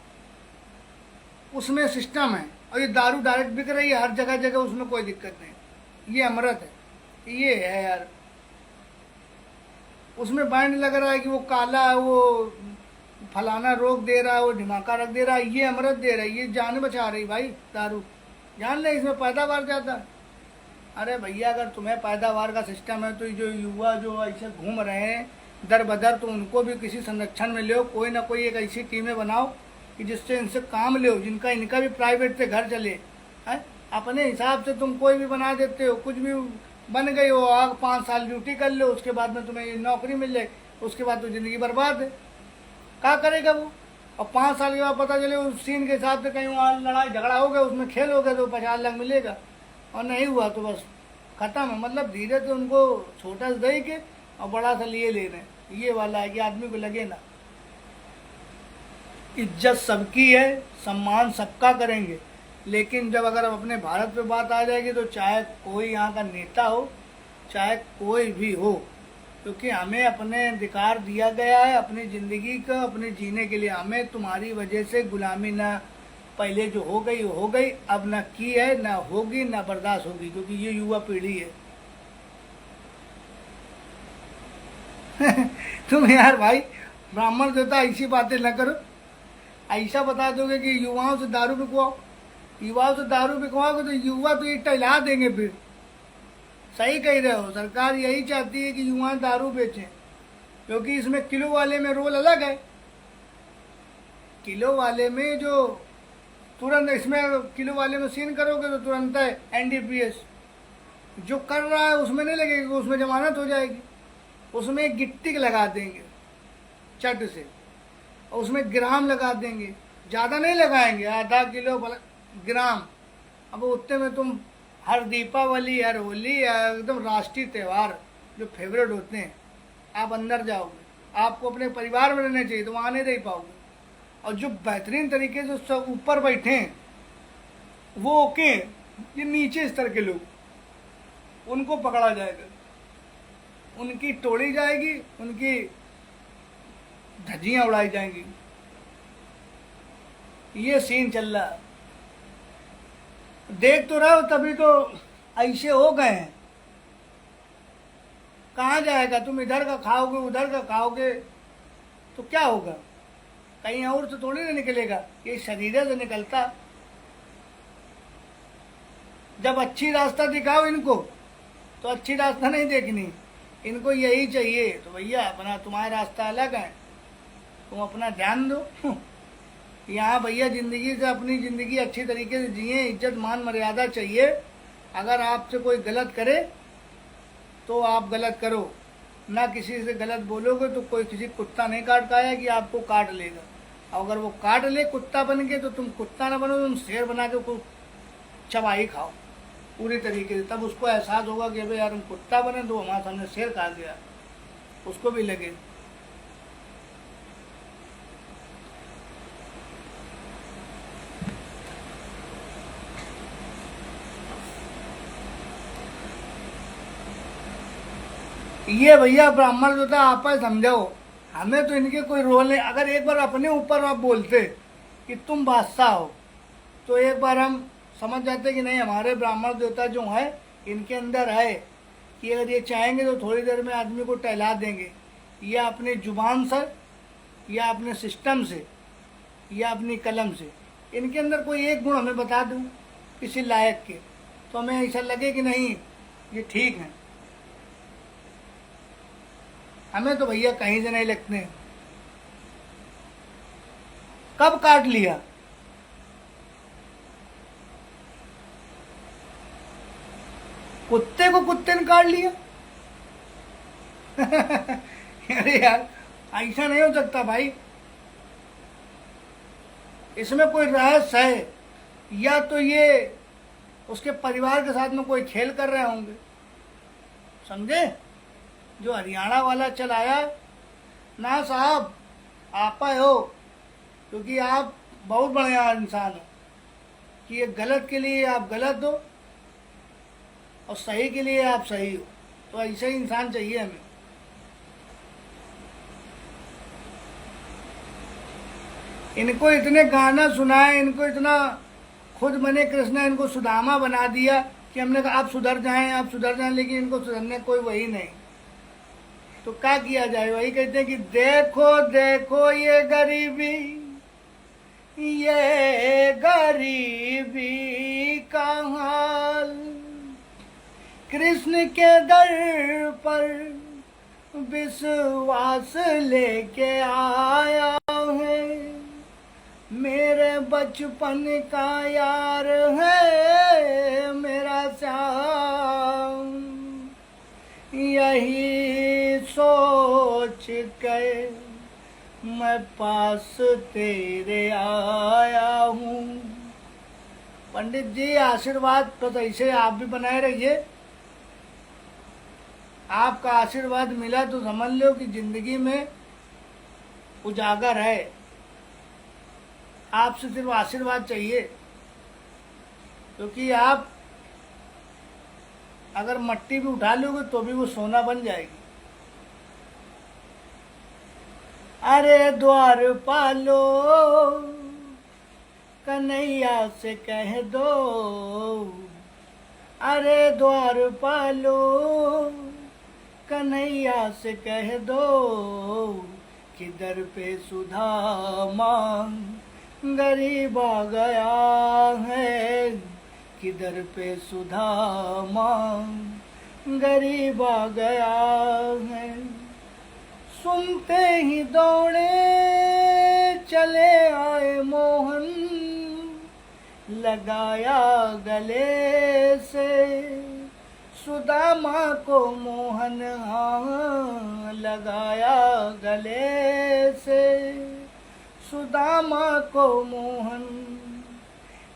S1: उसमें सिस्टम है, और ये दारू डायरेक्ट बिक रही है हर जगह जगह, उसमें कोई दिक्कत नहीं। ये अमृत है, ये है यार। उसमें बैंड लग रहा है कि वो काला है, वो फलाना रोग दे रहा है, वो ढिमाका रख दे रहा है, ये अमृत दे रहा है, ये जान बचा रही भाई दारू। जान ले इसमें पैदावार ज़्यादा है। अरे भैया अगर तुम्हें पैदावार का सिस्टम है तो जो युवा जो ऐसे घूम रहे हैं दर बदर, तो उनको भी किसी संरक्षण में ले, कोई ना कोई एक ऐसी टीमें बनाओ कि जिससे इनसे काम ले, जिनका इनका भी प्राइवेट से घर चले। है अपने हिसाब से तुम कोई भी बना देते हो, कुछ भी बन गई हो, आग 5 साल ड्यूटी कर लो, उसके बाद में तुम्हें नौकरी मिल जाए, उसके बाद तो ज़िंदगी बर्बाद है। क्या करेगा वो? और 5 साल के बाद पता चले उस सीन के हिसाब से कहीं वहाँ लड़ाई झगड़ा हो गया, उसमें खेल हो गया तो 50 लाख मिलेगा, और नहीं हुआ तो बस खत्म है। मतलब धीरे से उनको छोटा सा दे के और बड़ा सा लिए ले रहे। ये वाला है कि आदमी को लगे ना, इज्जत सबकी है, सम्मान सबका करेंगे, लेकिन जब अगर अपने भारत पे बात आ जाएगी तो चाहे कोई यहाँ का नेता हो, चाहे कोई भी हो, क्योंकि हमें अपने अधिकार दिया गया है अपनी ज़िंदगी का, अपने जीने के लिए। हमें तुम्हारी वजह से गुलामी ना, पहले जो हो गई हो गई, अब ना की है, ना होगी, ना बर्दाश्त होगी, क्योंकि ये युवा पीढ़ी है। तुम यार भाई ब्राह्मण देवता ऐसी बातें न करो। ऐसा बता दोगे कि युवाओं से दारू बिकवाओ, युवाओं से दारू बिकवाओगे तो युवा तो ये टहला देंगे फिर। सही कह रहे हो, सरकार यही चाहती है कि युवा दारू बेचें, क्योंकि इसमें किलो वाले में रोल अलग है। किलो वाले में जो तुरंत, इसमें किलो वाले में सीन करोगे तो तुरंत है एनडीपीएस। जो कर रहा है उसमें नहीं लगेगा, उसमें जमानत हो जाएगी। उसमें गिट्टी लगा देंगे चट से, और उसमें ग्राम लगा देंगे, ज़्यादा नहीं लगाएंगे, आधा किलो ग्राम। अब उतने में तुम हर दीपावली, हर होली, एकदम राष्ट्रीय त्यौहार जो फेवरेट होते हैं, आप अंदर जाओगे, आपको अपने परिवार में रहना चाहिए तो वहाँ नहीं रह पाओगे। और जो बेहतरीन तरीके से सब ऊपर बैठे हैं वो ओके, ये नीचे स्तर के लोग, उनको पकड़ा जाएगा, उनकी तोड़ी जाएगी, उनकी धज्जियां उड़ाई जाएंगी। ये सीन चल रहा है, देख तो रहो, तभी तो ऐसे हो गए हैं। कहाँ जाएगा? तुम इधर का खाओगे, उधर का खाओगे तो क्या होगा? कहीं और तो थोड़ी ना निकलेगा, ये शरीर से निकलता। जब अच्छी रास्ता दिखाओ इनको तो अच्छी रास्ता नहीं देखनी, इनको यही चाहिए। तो भैया अपना, तुम्हारा रास्ता अलग है, तुम अपना ध्यान दो। यहाँ भैया ज़िंदगी से, अपनी ज़िंदगी अच्छी तरीके से जिए, इज्जत मान मर्यादा चाहिए। अगर आपसे कोई गलत करे तो आप गलत करो, ना किसी से गलत बोलोगे तो कोई किसी कुत्ता नहीं काट पाया कि आपको काट लेगा। और अगर वो काट ले कुत्ता बन के तो तुम कुत्ता ना बनो, तुम शेर बना के उसको चबाई खाओ पूरी तरीके से। तब उसको एहसास होगा कि भाई यार हम कुत्ता बने तो हमारे सामने शेर खा गया, उसको भी लगे। ये भैया ब्राह्मण जो था आप समझाओ, हमें तो इनके कोई रोल नहीं। अगर एक बार अपने ऊपर आप बोलते कि तुम बादशाह हो तो एक बार हम समझ जाते कि नहीं, हमारे ब्राह्मण देवता जो है इनके अंदर है कि अगर ये चाहेंगे तो थोड़ी देर में आदमी को टहला देंगे, या अपनी जुबान से, या अपने सिस्टम से, या अपनी कलम से। इनके अंदर कोई एक गुण हमें बता दूं किसी लायक के, तो हमें ऐसा लगे कि नहीं ये ठीक है। हमें तो भैया कहीं से नहीं लगते। कब काट लिया? कुत्ते को कुत्ते ने काट लिया। अरे यार ऐसा नहीं हो सकता भाई, इसमें कोई रहस्य है, या तो ये उसके परिवार के साथ में कोई खेल कर रहे होंगे, समझे? जो हरियाणा वाला चलाया ना साहब, आप हो, क्योंकि आप बहुत बढ़िया इंसान हो कि ये गलत के लिए आप गलत हो और सही के लिए आप सही हो। तो ऐसे ही इंसान चाहिए हमें। इनको इतने गाना सुनाए, इनको इतना खुद बने कृष्ण, इनको सुदामा बना दिया कि हमने कहा आप सुधर जाएं, आप सुधर जाएं, लेकिन इनको सुधरने कोई वही नहीं। तो क्या किया जाए? वही कहते हैं कि देखो देखो ये गरीबी, ये गरीबी का हाल, कृष्ण के दर पर विश्वास लेके आया है, मेरे बचपन का यार है मेरा श्याम, यही सोच कर मैं पास तेरे आया हूँ। पंडित जी आशीर्वाद तो ऐसे आप भी बनाए रहिए। आपका आशीर्वाद मिला तो समझ लो कि जिंदगी में उजागर है। आपसे सिर्फ आशीर्वाद चाहिए, क्योंकि आप अगर मट्टी भी उठा लोगे तो भी वो सोना बन जाएगी। अरे द्वार पालो कन्हैया से कह दो, अरे द्वार पालो कन्हैया से कह दो, कि दर पे सुधा मांग गरीब आ गया है, कि दर पे सुधा मांग गरीब आ गया है। सुनते ही दौड़े चले आए मोहन, लगाया गले से सुदामा को मोहन, हाँ लगाया गले से सुदामा को मोहन।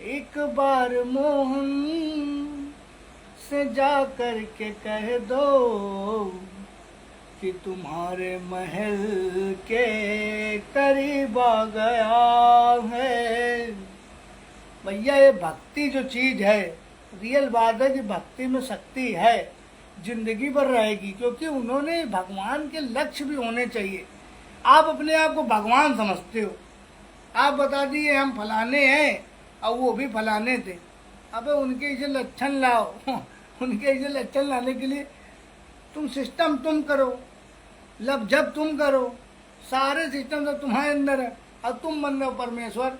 S1: एक बार मोहन से जा कर के कह दो कि तुम्हारे महल के करीब आ गया है। भैया ये भक्ति जो चीज है, रियल बात है कि भक्ति में शक्ति है, जिंदगी भर रहेगी, क्योंकि उन्होंने भगवान के लक्ष्य भी होने चाहिए। आप अपने आप को भगवान समझते हो, आप बता दिए हम फलाने हैं और वो भी फलाने थे। अबे उनके ऐसे लक्षण लाओ उनके ऐसे लक्षण लाने के लिए तुम सिस्टम तुम करो, लब जब तुम करो, सारे सिस्टम सब तुम्हारे अंदर है और तुम बन रहे हो परमेश्वर,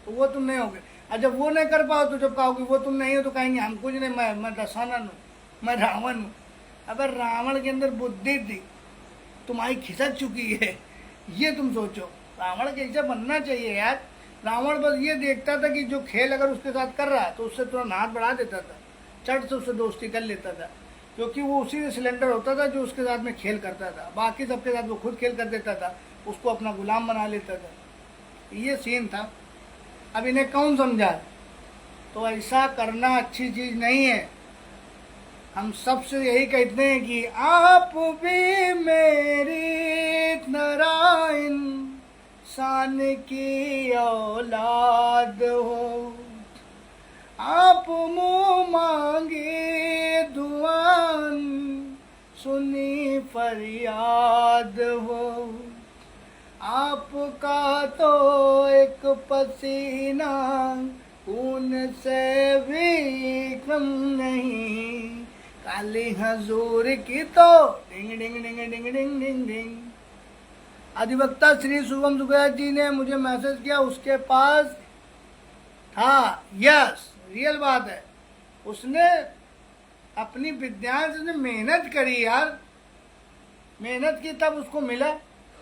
S1: तो वो तुम नहीं होगे। और जब वो नहीं कर पाओ तो जब कहोगे वो तुम नहीं हो तो कहेंगे हम कुछ नहीं, मैं दशानन हूँ, मैं रावण हूँ। अगर रावण के अंदर बुद्धि थी, तुम्हारी खिसक चुकी है, ये तुम सोचो। रावण कैसे बनना चाहिए यार? रावण बस ये देखता था कि जो खेल अगर उसके साथ कर रहा है तो उससे तुरंत हाथ बढ़ा देता था, चट से उससे दोस्ती कर लेता था, क्योंकि वो उसी से सिलेंडर होता था जो उसके साथ में खेल करता था। बाकी सबके साथ वो खुद खेल कर देता था, उसको अपना गुलाम बना लेता था। ये सीन था। अब इन्हें कौन समझाए? तो ऐसा करना अच्छी चीज नहीं है। हम सबसे यही कहते हैं कि आप भी मेरी नारायण शान की औलाद हो, आप मुँह मांगे दुआन सुनी फरियाद हो, आपका तो एक पसीना खून से भी कम नहीं, काली हजूर की तो डिंग डिंग डिंग डिंग डिंग डिंग डिंग। अधिवक्ता श्री शुभम सुखराज जी ने मुझे मैसेज किया, उसके पास था, यस रियल बात है, उसने अपनी विद्यांश ने मेहनत करी यार, मेहनत की तब उसको मिला,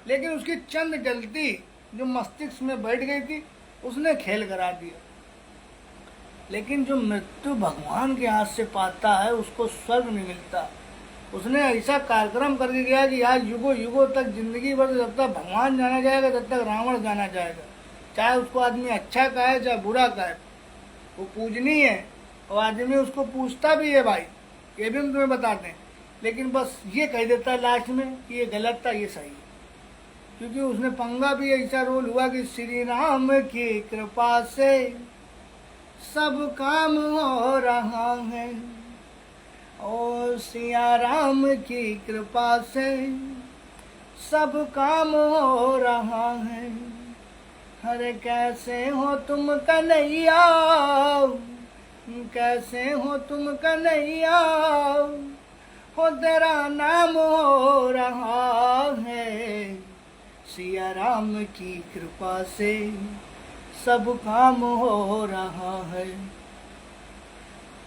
S1: लेकिन उसकी चंद गलती जो मस्तिष्क में बैठ गई थी उसने खेल करा दिया। लेकिन जो मृत्यु भगवान के हाथ से पाता है उसको स्वर्ग नहीं मिलता। उसने ऐसा कार्यक्रम करके गया कि आज युगों युगों तक जिंदगी भर जब तक भगवान जाना जाएगा तब तक रावण जाना जाएगा, चाहे उसको आदमी अच्छा कहे चाहे बुरा कहे, वो पूजनीय है और आदमी उसको पूछता भी है भाई, ये भी हम तुम्हें बताते हैं। लेकिन बस ये कह देता है लास्ट में कि ये गलत था ये सही है, क्योंकि उसने पंगा भी ऐसा रोल हुआ कि श्री राम की कृपा से सब काम हो रहा है, और सिया राम की कृपा से सब काम हो रहा है। अरे कैसे हो तुम कन्हैया, कैसे हो तुम कन्हैया, हो तेरा नाम हो रहा है, सिया राम की कृपा से सब काम हो रहा है।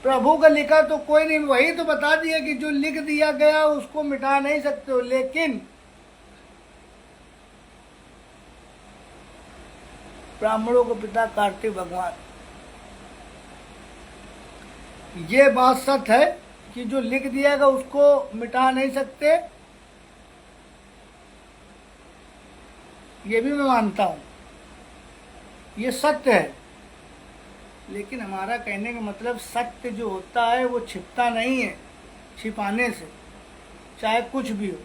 S1: प्रभु का लिखा तो कोई नहीं, वही तो बता दिया कि जो लिख दिया गया उसको मिटा नहीं सकते हो, लेकिन ब्राह्मणों को पिता कार्तिक भगवान, ये बात सच है कि जो लिख दिया गया उसको मिटा नहीं सकते, ये भी मैं मानता हूं, ये सत्य है। लेकिन हमारा कहने का मतलब सत्य जो होता है वो छिपता नहीं है छिपाने से, चाहे कुछ भी हो।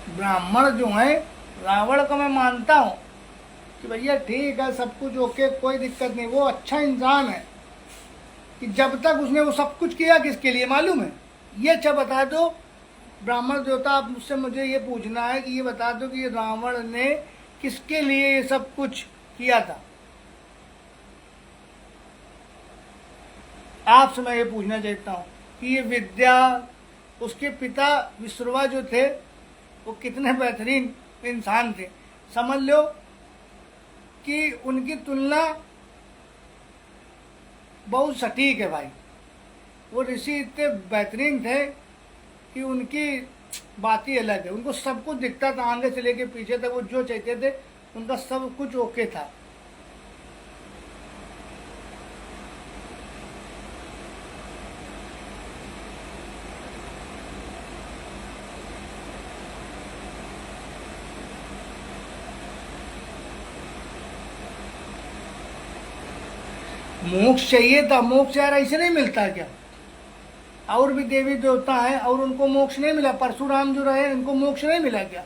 S1: ब्राह्मण जो है, रावण का मैं मानता हूं कि भैया ठीक है, सब कुछ ओके, कोई दिक्कत नहीं, वो अच्छा इंसान है कि जब तक उसने वो सब कुछ किया किसके लिए मालूम है? ये अच्छा बता दो ब्राह्मण देवता, आप मुझसे मुझे ये पूछना है कि ये बता दो कि ये रावण ने किसके लिए ये सब कुछ किया था? आपसे मैं ये पूछना चाहता हूं कि ये विद्या, उसके पिता विश्रवा जो थे वो कितने बेहतरीन इंसान थे। समझ लो कि उनकी तुलना बहुत सटीक है भाई। वो ऋषि इतने बेहतरीन थे कि उनकी बात ही अलग है। उनको सब कुछ दिखता था, आगे से लेके पीछे तक, वो जो चाहते थे उनका सब कुछ ओके था। मोक्ष चाहिए था, मोक्ष यार ऐसे नहीं मिलता क्या? और भी देवी देवता हैं और उनको मोक्ष नहीं मिला। परशुराम जो रहे इनको मोक्ष नहीं मिला क्या?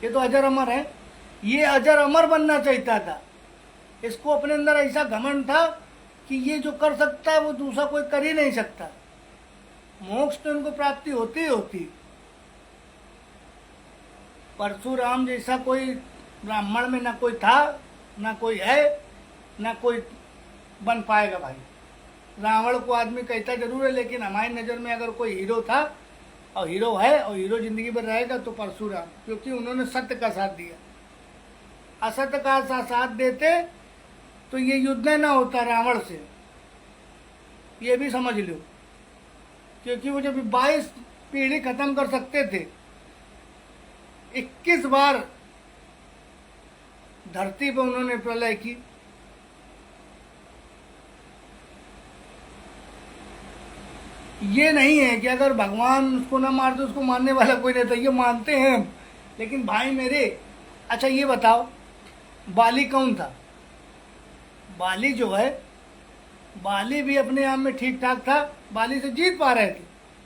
S1: ये तो अजर अमर है। ये अजर अमर बनना चाहता था। इसको अपने अंदर ऐसा घमंड था कि ये जो कर सकता है वो दूसरा कोई कर ही नहीं सकता। मोक्ष तो इनको प्राप्ति होती ही होती। परशुराम जैसा कोई ब्राह्मण में ना कोई था, ना कोई है, ना कोई बन पाएगा भाई। रावण को आदमी कहता जरूर है, लेकिन हमारी नज़र में अगर कोई हीरो था और हीरो है और हीरो जिंदगी भर रहेगा तो परशुराम, क्योंकि उन्होंने सत्य का साथ दिया। असत्य का साथ देते तो ये युद्ध ना होता रावण से, ये भी समझ लो। क्योंकि वो जब 22 पीढ़ी खत्म कर सकते थे, 21 बार धरती पर उन्होंने प्रलय की। ये नहीं है कि अगर भगवान उसको ना मार दे उसको मारने वाला कोई नहीं था, ये मानते हैं हम। लेकिन भाई मेरे, अच्छा ये बताओ बाली कौन था? बाली जो है, बाली भी अपने आप में ठीक ठाक था। बाली से जीत पा रहे थे।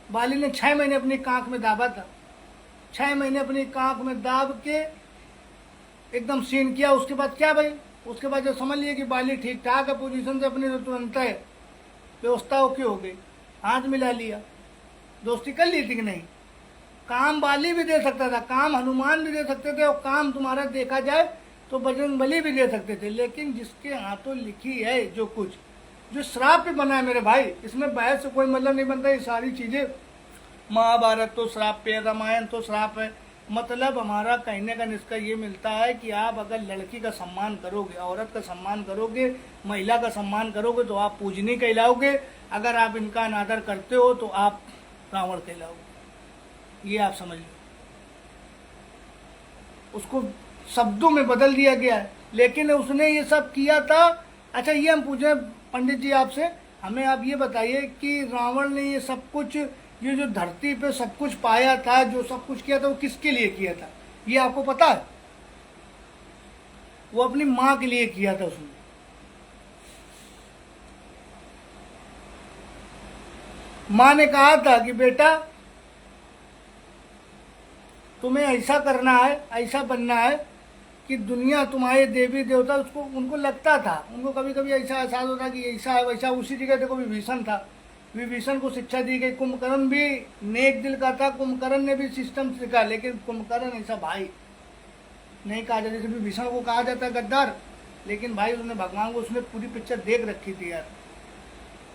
S1: बाली ने 6 महीने अपनी कांख में दाबा था। 6 महीने अपनी कांख में दाब के एकदम सीन किया। उसके बाद क्या भाई? उसके बाद जब समझ लिए कि बाली ठीक ठाक है पोजीशन से, अपनी तो तुरंत है व्यवस्था ओके हो गई, हाथ मिला लिया, दोस्ती कर ली थी कि नहीं? काम बाली भी दे सकता था, काम हनुमान भी दे सकते थे, और काम तुम्हारा देखा जाए तो बजरंग बली भी दे सकते थे। लेकिन जिसके हाथों लिखी है जो कुछ, जो श्राप पे बना है मेरे भाई, इसमें बहस से कोई मतलब नहीं बनता। ये सारी चीजें, महाभारत तो श्राप पे, रामायण तो श्राप है। मतलब हमारा कहने का निष्कर्ष ये मिलता है कि आप अगर लड़की का सम्मान करोगे, औरत का सम्मान करोगे, महिला का सम्मान करोगे तो आप पूजनी कहलाओगे। अगर आप इनका अनादर करते हो तो आप रावण कहलाओगे। ये आप समझ लो। उसको शब्दों में बदल दिया गया है, लेकिन उसने ये सब किया था। अच्छा ये हम पूछे पंडित जी आपसे, हमें आप ये बताइए कि रावण ने ये सब कुछ, ये जो धरती पे सब कुछ पाया था, जो सब कुछ किया था, वो किसके लिए किया था? ये आपको पता है? वो अपनी माँ के लिए किया था। उसने माँ ने कहा था कि बेटा तुम्हें ऐसा करना है, ऐसा बनना है कि दुनिया तुम्हारे देवी देवता, उसको उनको लगता था, उनको कभी कभी ऐसा एहसास होता कि ऐसा है वैसा। उसी जगह देखो विभीषण था, विभीषण को शिक्षा दी गई। कुंभकर्ण भी नेक दिल का था, कुंभकर्ण ने भी सिस्टम सीखा, लेकिन कुंभकर्ण ऐसा भाई नहीं कहा जाता। जैसे विभीषण को कहा जाता गद्दार, लेकिन भाई उसने भगवान को, उसने पूरी पिक्चर देख रखी थी यार,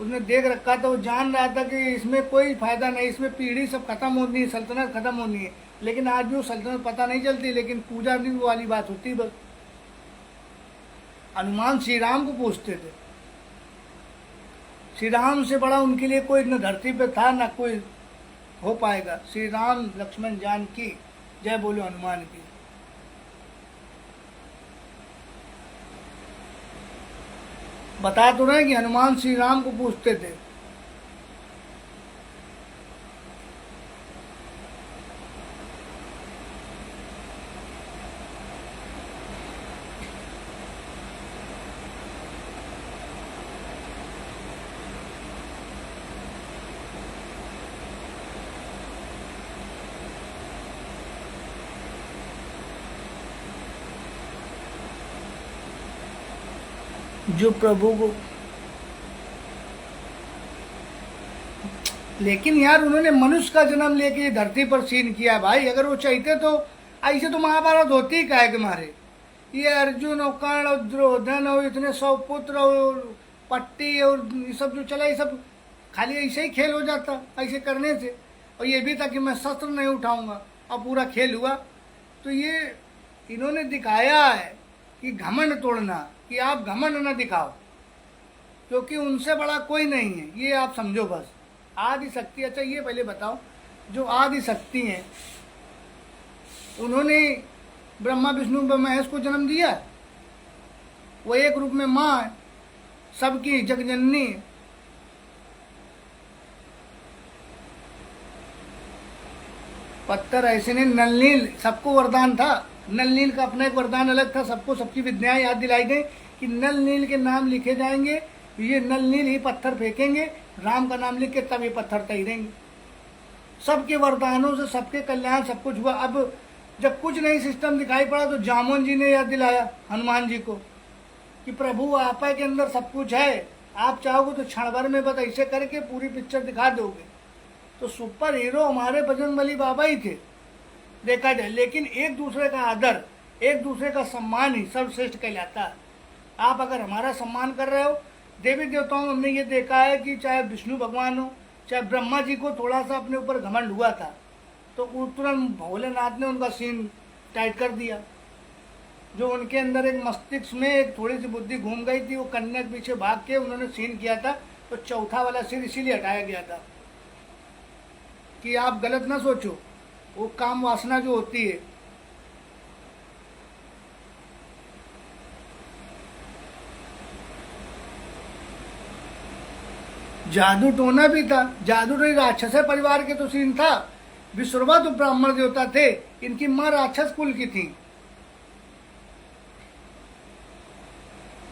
S1: उसने देख रखा था, वो जान रहा था कि इसमें कोई फायदा नहीं, इसमें पीढ़ी सब खत्म होनी है, सल्तनत खत्म होनी है। लेकिन आज भी वो सल्तनत पता नहीं चलती, लेकिन पूजा भी वो वाली बात होती। बस हनुमान श्री राम को पूछते थे, श्री राम से बड़ा उनके लिए कोई न धरती पे था न कोई हो पाएगा। श्री राम लक्ष्मण जानकी, जय बोलो हनुमान की। बता तो रहे कि हनुमान श्री राम को पूछते थे। जो प्रभु को, लेकिन यार उन्होंने मनुष्य का जन्म लेके ये धरती पर सीन किया भाई। अगर वो चाहते तो ऐसे तो महाभारत होती काहे के मारे। ये अर्जुन और कर्ण और दुर्योधन और इतने 100 पुत्र और पट्टी और ये सब जो चला, ये सब खाली ऐसे ही खेल हो जाता ऐसे करने से। और ये भी था कि मैं शस्त्र नहीं उठाऊंगा, और पूरा खेल हुआ। तो ये इन्होंने दिखाया है कि घमंड तोड़ना, कि आप घमंड न दिखाओ, क्योंकि उनसे बड़ा कोई नहीं है, ये आप समझो बस। आदि शक्ति, अच्छा ये पहले बताओ, जो आदि शक्ति हैं उन्होंने ब्रह्मा विष्णु महेश को जन्म दिया। वो एक रूप में माँ है, सबकी जगजननी। पत्थर ऐसे नहीं, नल नील सबको वरदान था। नल नील का अपना एक वरदान अलग था, सबको सबकी विद्याएं याद दिलाई गई कि नल नील के नाम लिखे जाएंगे, ये नल नील ही पत्थर फेंकेंगे, राम का नाम लिख के तब ये पत्थर तैरेंगे। सबके वरदानों से सबके कल्याण सब कुछ हुआ। अब जब कुछ नहीं सिस्टम दिखाई पड़ा तो जामुन जी ने याद दिलाया हनुमान जी को कि प्रभु आप के अंदर सब कुछ है, आप चाहोगे तो क्षण भर में बस ऐसे करके पूरी पिक्चर दिखा दोगे। तो सुपर हीरो हमारे बजरंगबली बाबा ही थे देखा जाए। लेकिन एक दूसरे का आदर, एक दूसरे का सम्मान ही सर्वश्रेष्ठ कहलाता है। आप अगर हमारा सम्मान कर रहे हो, देवी देवताओं में हमने ये देखा है कि चाहे विष्णु भगवान हो, चाहे ब्रह्मा जी को थोड़ा सा अपने ऊपर घमंड हुआ था तो तुरंत भोलेनाथ ने उनका सीन टाइट कर दिया। जो उनके अंदर एक मस्तिष्क में एक थोड़ी सी बुद्धि घूम गई थी, वो कन्या के पीछे भाग के उन्होंने सीन किया था। तो चौथा वाला सिर इसीलिए हटाया गया था कि आप गलत ना सोचो। वो काम वासना जो होती है, जादू टोना भी था। जादू तो राक्षस परिवार के तो सीन था। विश्ववा तो ब्राह्मण देवता थे, इनकी माँ राक्षस कुल की थी।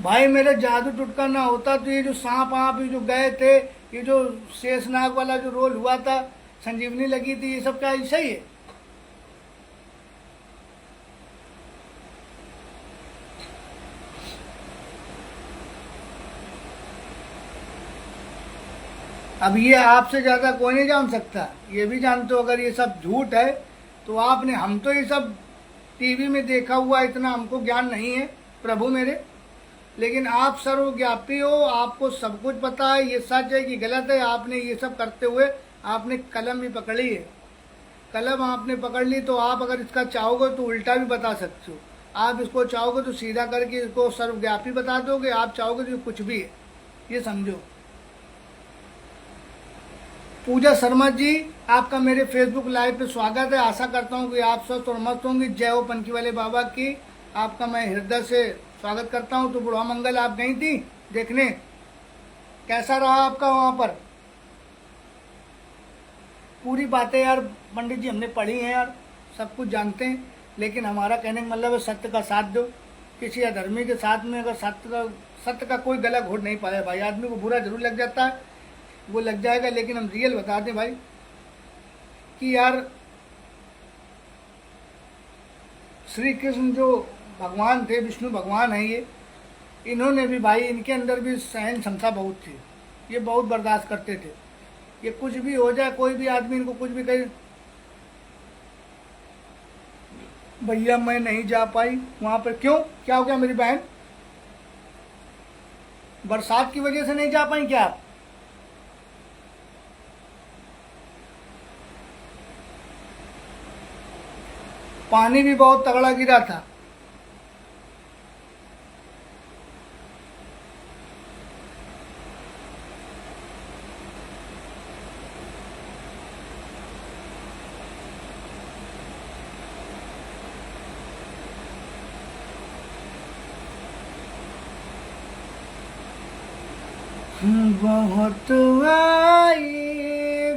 S1: भाई मेरे जादू टुटका ना होता तो ये जो सांप आप जो गए थे, ये जो शेषनाग वाला जो रोल हुआ था, संजीवनी लगी थी, ये सब क्या ऐसा ही है? अब ये आपसे ज्यादा कोई नहीं जान सकता। ये भी जानते हो अगर ये सब झूठ है तो आपने, हम तो ये सब टीवी में देखा हुआ, इतना हमको ज्ञान नहीं है प्रभु मेरे। लेकिन आप सर्वव्यापी हो, आपको सब कुछ पता है ये सच है कि गलत है। आपने ये सब करते हुए आपने कलम भी पकड़ी है। कलम आपने पकड़ ली तो आप अगर इसका चाहोगे तो उल्टा भी बता सकते हो। आप इसको चाहोगे तो सीधा करके इसको सर्वव्यापी बता दोगे, आप चाहोगे तो कुछ भी है, ये समझो। पूजा शर्मा जी, आपका मेरे फेसबुक लाइव पे स्वागत है। आशा करता हूँ कि आप स्वस्थ और मस्त होंगे। जय हो पंखी वाले बाबा की, आपका मैं हृदय से स्वागत करता हूँ। तो बुढ़ा मंगल आप गई थी देखने, कैसा रहा आपका वहाँ पर? पूरी बातें यार पंडित जी हमने पढ़ी हैं यार, सब कुछ जानते हैं। लेकिन हमारा कहने का मतलब है सत्य का साथ दो। किसी अधर्मी के साथ में अगर सत्य का कोई गला घोट नहीं पाया भाई, आदमी को बुरा जरूर लग जाता है, वो लग जाएगा। लेकिन हम रियल बता दें भाई कि यार श्री कृष्ण जो भगवान थे, विष्णु भगवान है ये, इन्होंने भी भाई, इनके अंदर भी सहन क्षमता बहुत थी। ये बहुत बर्दाश्त करते थे। ये कुछ भी हो जाए, कोई भी आदमी इनको कुछ भी कहे, भैया मैं नहीं जा पाई वहां पर। क्यों, क्या हो गया मेरी बहन? बरसात की वजह से नहीं जा पाई क्या आप? पानी भी बहुत तगड़ा गिरा था। बहुत आई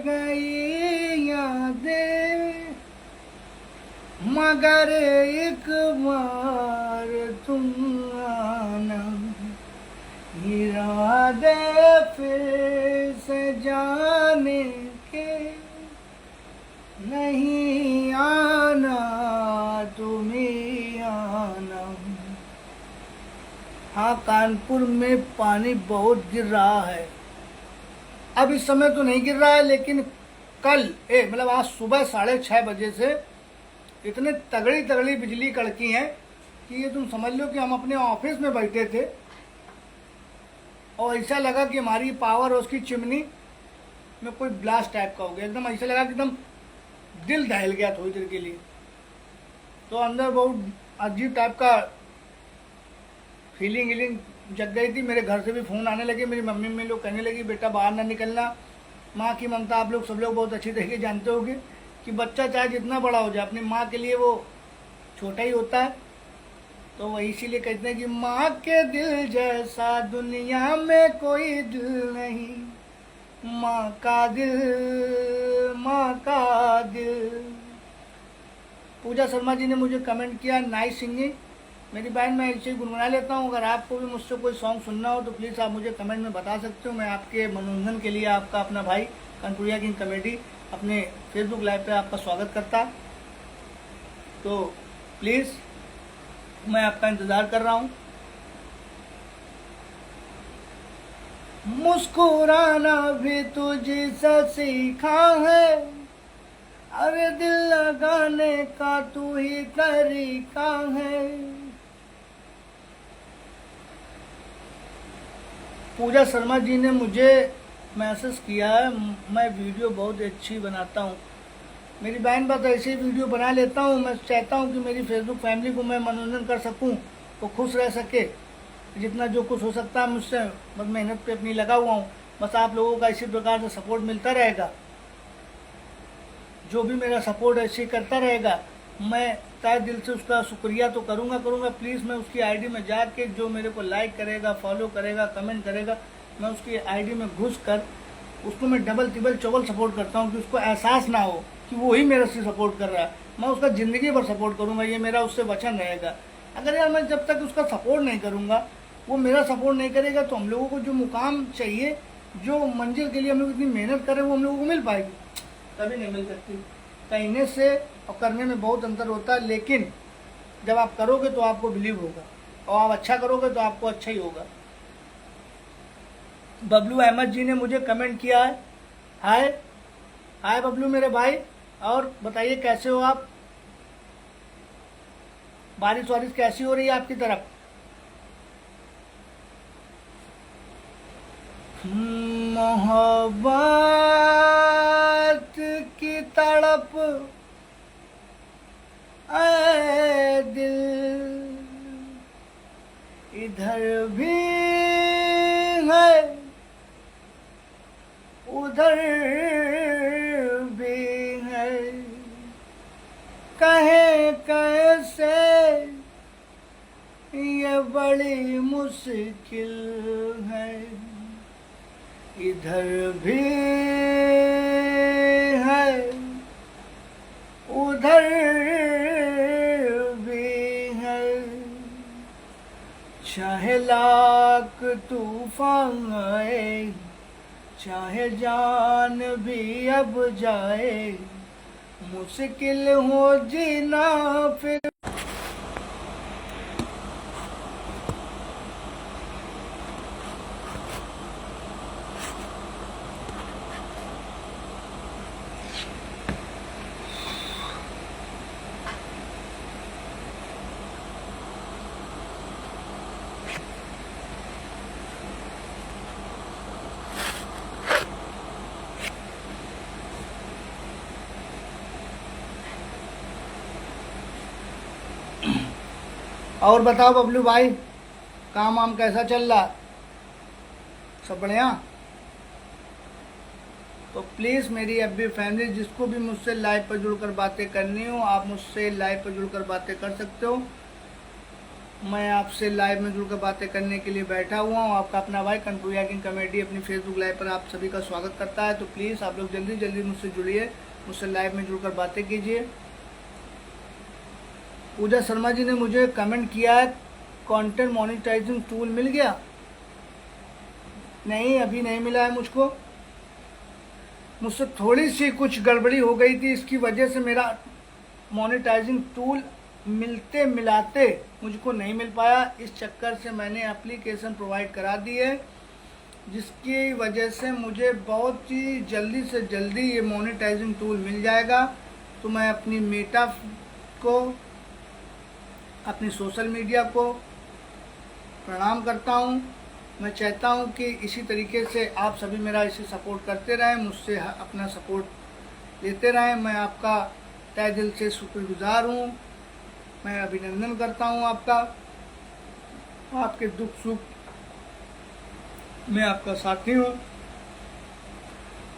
S1: गई यादें, मगर एक बार तुम आना, इरादे फिर से जाने के, नहीं आना तुम्हें आना। हाँ, कानपुर में पानी बहुत गिर रहा है। अब इस समय तो नहीं गिर रहा है, लेकिन कल मतलब आज सुबह 6:30 बजे से इतने तगड़ी तगड़ी बिजली कड़की है कि ये तुम समझ लो कि हम अपने ऑफिस में बैठे थे और ऐसा लगा कि हमारी पावर हाउस की चिमनी में कोई ब्लास्ट टाइप का हो गया। एकदम ऐसा लगा कि एकदम दिल दहल गया थोड़ी देर के लिए। तो अंदर बहुत अजीब टाइप का फीलिंग जग गई थी। मेरे घर से भी फ़ोन आने लगे, मेरी मम्मी में लोग कहने लगी बेटा बाहर ना निकलना। माँ की ममता आप लोग सब लोग बहुत अच्छी तरीके जानते होंगे कि बच्चा चाहे जितना बड़ा हो जाए अपनी माँ के लिए वो छोटा ही होता है। तो वही इसीलिए कहते हैं कि माँ के दिल जैसा दुनिया में कोई दिल नहीं, माँ का दिल, माँ का दिल। पूजा शर्मा जी ने मुझे कमेंट किया नाइस सिंगिंग। मेरी बहन मैं ऐसे ही गुनगुना लेता हूँ। अगर आपको भी मुझसे कोई सॉन्ग सुनना हो तो प्लीज़ आप मुझे कमेंट में बता सकते हो। मैं आपके मनोरंजन के लिए आपका अपना भाई कानपुरिया किंग कॉमेडी अपने फेसबुक लाइव पे आपका स्वागत करता। तो प्लीज़ मैं आपका इंतज़ार कर रहा हूँ। मुस्कुराना भी तुझसे सीखा है, अरे दिल लगाने का तू ही तरीका है। पूजा शर्मा जी ने मुझे मैसेज किया है, मैं वीडियो बहुत अच्छी बनाता हूँ। मेरी बहन बात ऐसे ही वीडियो बना लेता हूँ। मैं चाहता हूँ कि मेरी फेसबुक फैमिली को मैं मनोरंजन कर सकूँ, वो खुश रह सके। जितना जो कुछ हो सकता है मुझसे, बस मेहनत पे अपनी लगा हुआ हूँ। बस आप लोगों का इसी प्रकार से सपोर्ट मिलता रहेगा। जो भी मेरा सपोर्ट ऐसे करता रहेगा, मैं तहे दिल से उसका शुक्रिया तो करूँगा। प्लीज़ मैं उसकी आईडी में जाके जो मेरे को लाइक करेगा, फॉलो करेगा, कमेंट करेगा, मैं उसकी आईडी में घुस कर उसको मैं डबल तिबल चौबल सपोर्ट करता हूँ कि उसको एहसास ना हो कि वो ही मेरे से सपोर्ट कर रहा है। मैं उसका ज़िंदगी भर सपोर्ट करूँगा, ये मेरा उससे वचन रहेगा। अगर यार मैं जब तक उसका सपोर्ट नहीं करूँगा, वो मेरा सपोर्ट नहीं करेगा, तो हम लोगों को जो मुकाम चाहिए, जो मंजिल के लिए हम लोग इतनी मेहनत करें, वो हम लोगों को मिल पाएगी? कभी नहीं मिल सकती। कहने से और करने में बहुत अंतर होता है, लेकिन जब आप करोगे तो आपको बिलीव होगा, और आप अच्छा करोगे तो आपको अच्छा ही होगा। बबलू अहमद जी ने मुझे कमेंट किया है, हाय हाय बबलू मेरे भाई, और बताइए कैसे हो आप? बारिश वारिश कैसी हो रही है आपकी तरफ? मोहब्बत की तड़प ऐ दिल, इधर भी है उधर भी है, कहे कैसे ये बड़ी मुश्किल है। इधर भी है उधर भी है, चाहे लाख तूफान आए, चाहे जान भी अब जाए, मुश्किल हो जीना फिर। और बताओ बबलू भाई, काम वाम कैसा चल रहा? सब बढ़िया? तो प्लीज़ मेरी एफबी फैमिली, जिसको भी मुझसे लाइव पर जुड़कर बातें करनी हो, आप मुझसे लाइव पर जुड़कर बातें कर सकते हो। मैं आपसे लाइव में जुड़कर बातें करने के लिए बैठा हुआ हूँ। आपका अपना भाई कनपुरिया किंग कॉमेडी अपनी फेसबुक लाइव पर आप सभी का स्वागत करता है। तो प्लीज़ आप लोग जल्दी जल्दी मुझसे जुड़िए, मुझसे लाइव में जुड़कर बातें कीजिए। पूजा शर्मा जी ने मुझे कमेंट किया है, कंटेंट मोनेटाइजिंग टूल मिल गया? नहीं, अभी नहीं मिला है मुझको। मुझसे थोड़ी सी कुछ गड़बड़ी हो गई थी, इसकी वजह से मेरा मोनेटाइजिंग टूल मिलते मिलाते मुझको नहीं मिल पाया। इस चक्कर से मैंने एप्लीकेशन प्रोवाइड करा दी है, जिसकी वजह से मुझे बहुत ही जल्दी से जल्दी ये मोनेटाइजिंग टूल मिल जाएगा। तो मैं अपनी मेटा को, अपनी सोशल मीडिया को प्रणाम करता हूँ। मैं चाहता हूँ कि इसी तरीके से आप सभी मेरा इसे सपोर्ट करते रहें, मुझसे अपना सपोर्ट लेते रहें। मैं आपका तहे दिल से शुक्रगुजार हूँ। मैं अभिनंदन करता हूँ आपका। आपके दुख सुख में आपका साथी हूँ।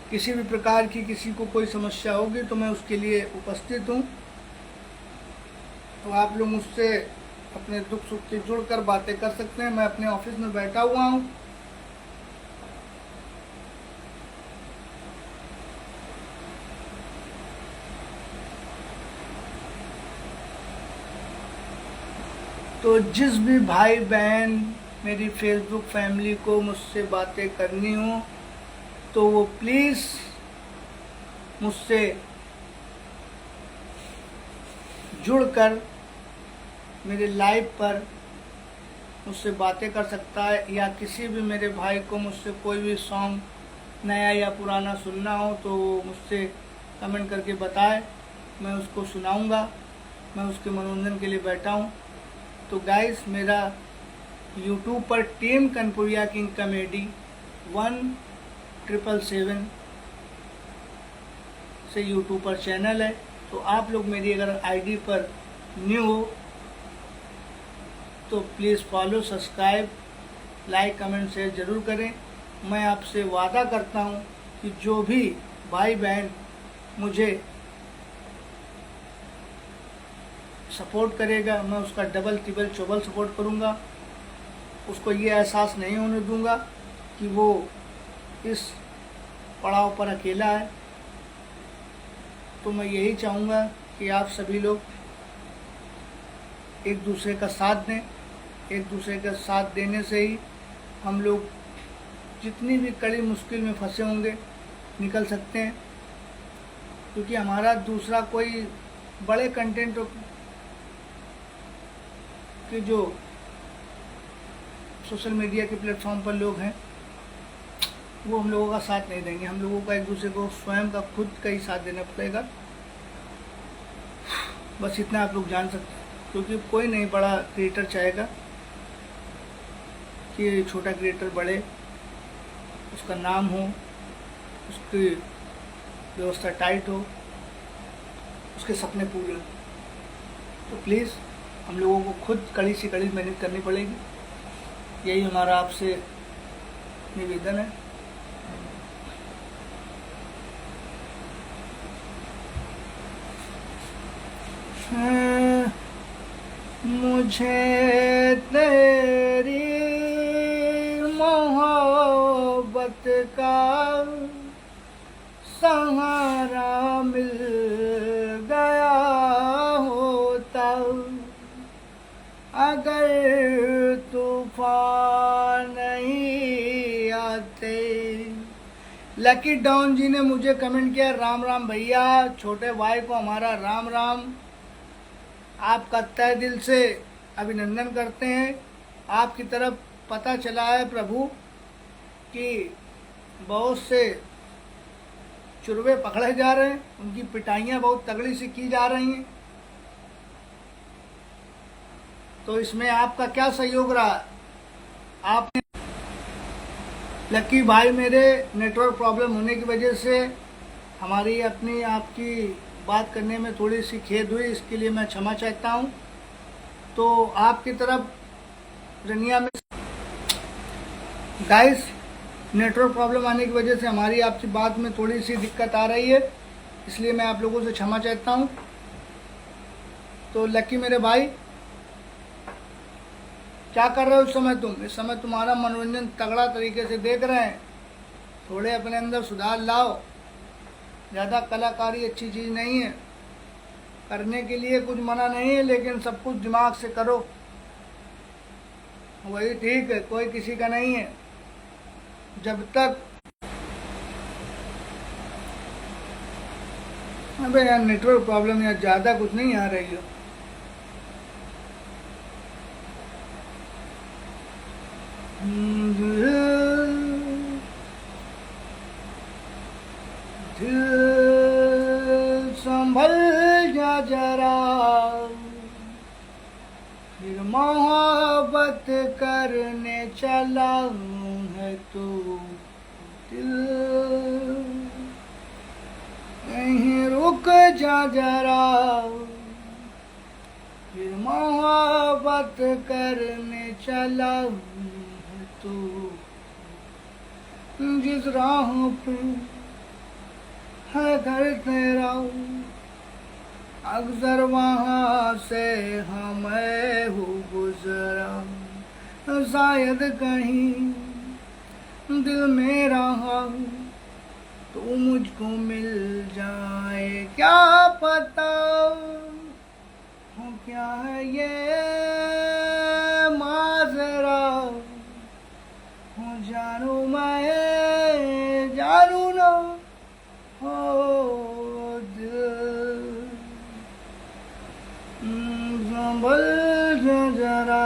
S1: किसी भी प्रकार की किसी को कोई समस्या होगी तो मैं उसके लिए उपस्थित हूँ। तो आप लोग मुझसे अपने दुख सुख से जुड़कर बातें कर सकते हैं। मैं अपने ऑफिस में बैठा हुआ हूँ। तो जिस भी भाई बहन मेरी फेसबुक फैमिली को मुझसे बातें करनी हो तो वो प्लीज़ मुझसे जुड़कर मेरे लाइव पर मुझसे बातें कर सकता है। या किसी भी मेरे भाई को मुझसे कोई भी सॉन्ग नया या पुराना सुनना हो तो मुझसे कमेंट करके बताए, मैं उसको सुनाऊंगा। मैं उसके मनोरंजन के लिए बैठा हूँ। तो गाइस, मेरा यूट्यूब पर टीम कनपुरिया किंग कॉमेडी 1777 से यूट्यूब पर चैनल है। तो आप लोग मेरी अगर आईडी पर न्यू हो तो please follow, subscribe, like, comment, share ज़रूर करें। मैं आपसे वादा करता हूं कि जो भी भाई बहन मुझे सपोर्ट करेगा, मैं उसका डबल ट्रिपल चौबल सपोर्ट करूंगा। उसको ये एहसास नहीं होने दूंगा कि वो इस पड़ाव पर अकेला है। तो मैं यही चाहूँगा कि आप सभी लोग एक दूसरे का साथ दें। एक दूसरे का साथ देने से ही हम लोग जितनी भी कड़ी मुश्किल में फंसे होंगे निकल सकते हैं। क्योंकि हमारा दूसरा कोई बड़े कंटेंट के जो सोशल मीडिया के प्लेटफॉर्म पर लोग हैं वो हम लोगों का साथ नहीं देंगे। हम लोगों का एक दूसरे को स्वयं का खुद का ही साथ देना पड़ेगा। बस इतना आप लोग जान सकते हैं। क्योंकि कोई नहीं बड़ा क्रिएटर चाहेगा कि छोटा क्रिएटर बढ़े, उसका नाम हो, उसकी व्यवस्था टाइट हो, उसके सपने पूरे हो। तो प्लीज़ हम लोगों को खुद कड़ी से कड़ी मेहनत करनी पड़ेगी। यही हमारा आपसे निवेदन है। मुझे तेरी मोहब्बत का सहारा मिल गया होता, अगर तूफान नहीं आते। लकी डॉन जी ने मुझे कमेंट किया, राम राम भैया, छोटे भाई को हमारा राम राम। आपका तहे दिल से अभिनंदन करते हैं। आपकी तरफ पता चला है प्रभु कि बहुत से चुरवे पकड़े जा रहे हैं, उनकी पिटाइयाँ बहुत तगड़ी से की जा रही हैं। तो इसमें आपका क्या सहयोग रहा? आपने लकी भाई, मेरे नेटवर्क प्रॉब्लम होने की वजह से हमारी अपनी आपकी बात करने में थोड़ी सी खेद हुई, इसके लिए मैं क्षमा चाहता हूँ। तो आपकी तरफ रनिया में गाइस नेटवर्क प्रॉब्लम आने की वजह से हमारी आपकी बात में थोड़ी सी दिक्कत आ रही है, इसलिए मैं आप लोगों से क्षमा चाहता हूँ। तो लकी मेरे भाई, क्या कर रहे हो इस समय तुम? इस समय तुम्हारा मनोरंजन तगड़ा तरीके से देख रहे हैं। थोड़े अपने अंदर सुधार लाओ। ज़्यादा कलाकारी अच्छी चीज़ नहीं है, करने के लिए कुछ मना नहीं है, लेकिन सब कुछ दिमाग से करो, वही ठीक है, कोई किसी का नहीं है। जब तक अबे यार नेटवर्क प्रॉब्लम यार ज़्यादा कुछ नहीं आ रही है। संभल जा जरा, फिर मोहब्बत करने चला है तू, दिल यहीं रुक जा जरा, फिर मोहब्बत करने चला है तू, जिस राह पे है घर तेरा अक्सर वहाँ से हमें हो गुजरा, शायद कहीं दिल मेरा तो मुझको मिल जाए, क्या पता हो क्या है ये माजरा, हो जानू मैं जानू ना हो दिल, संभल जा जरा।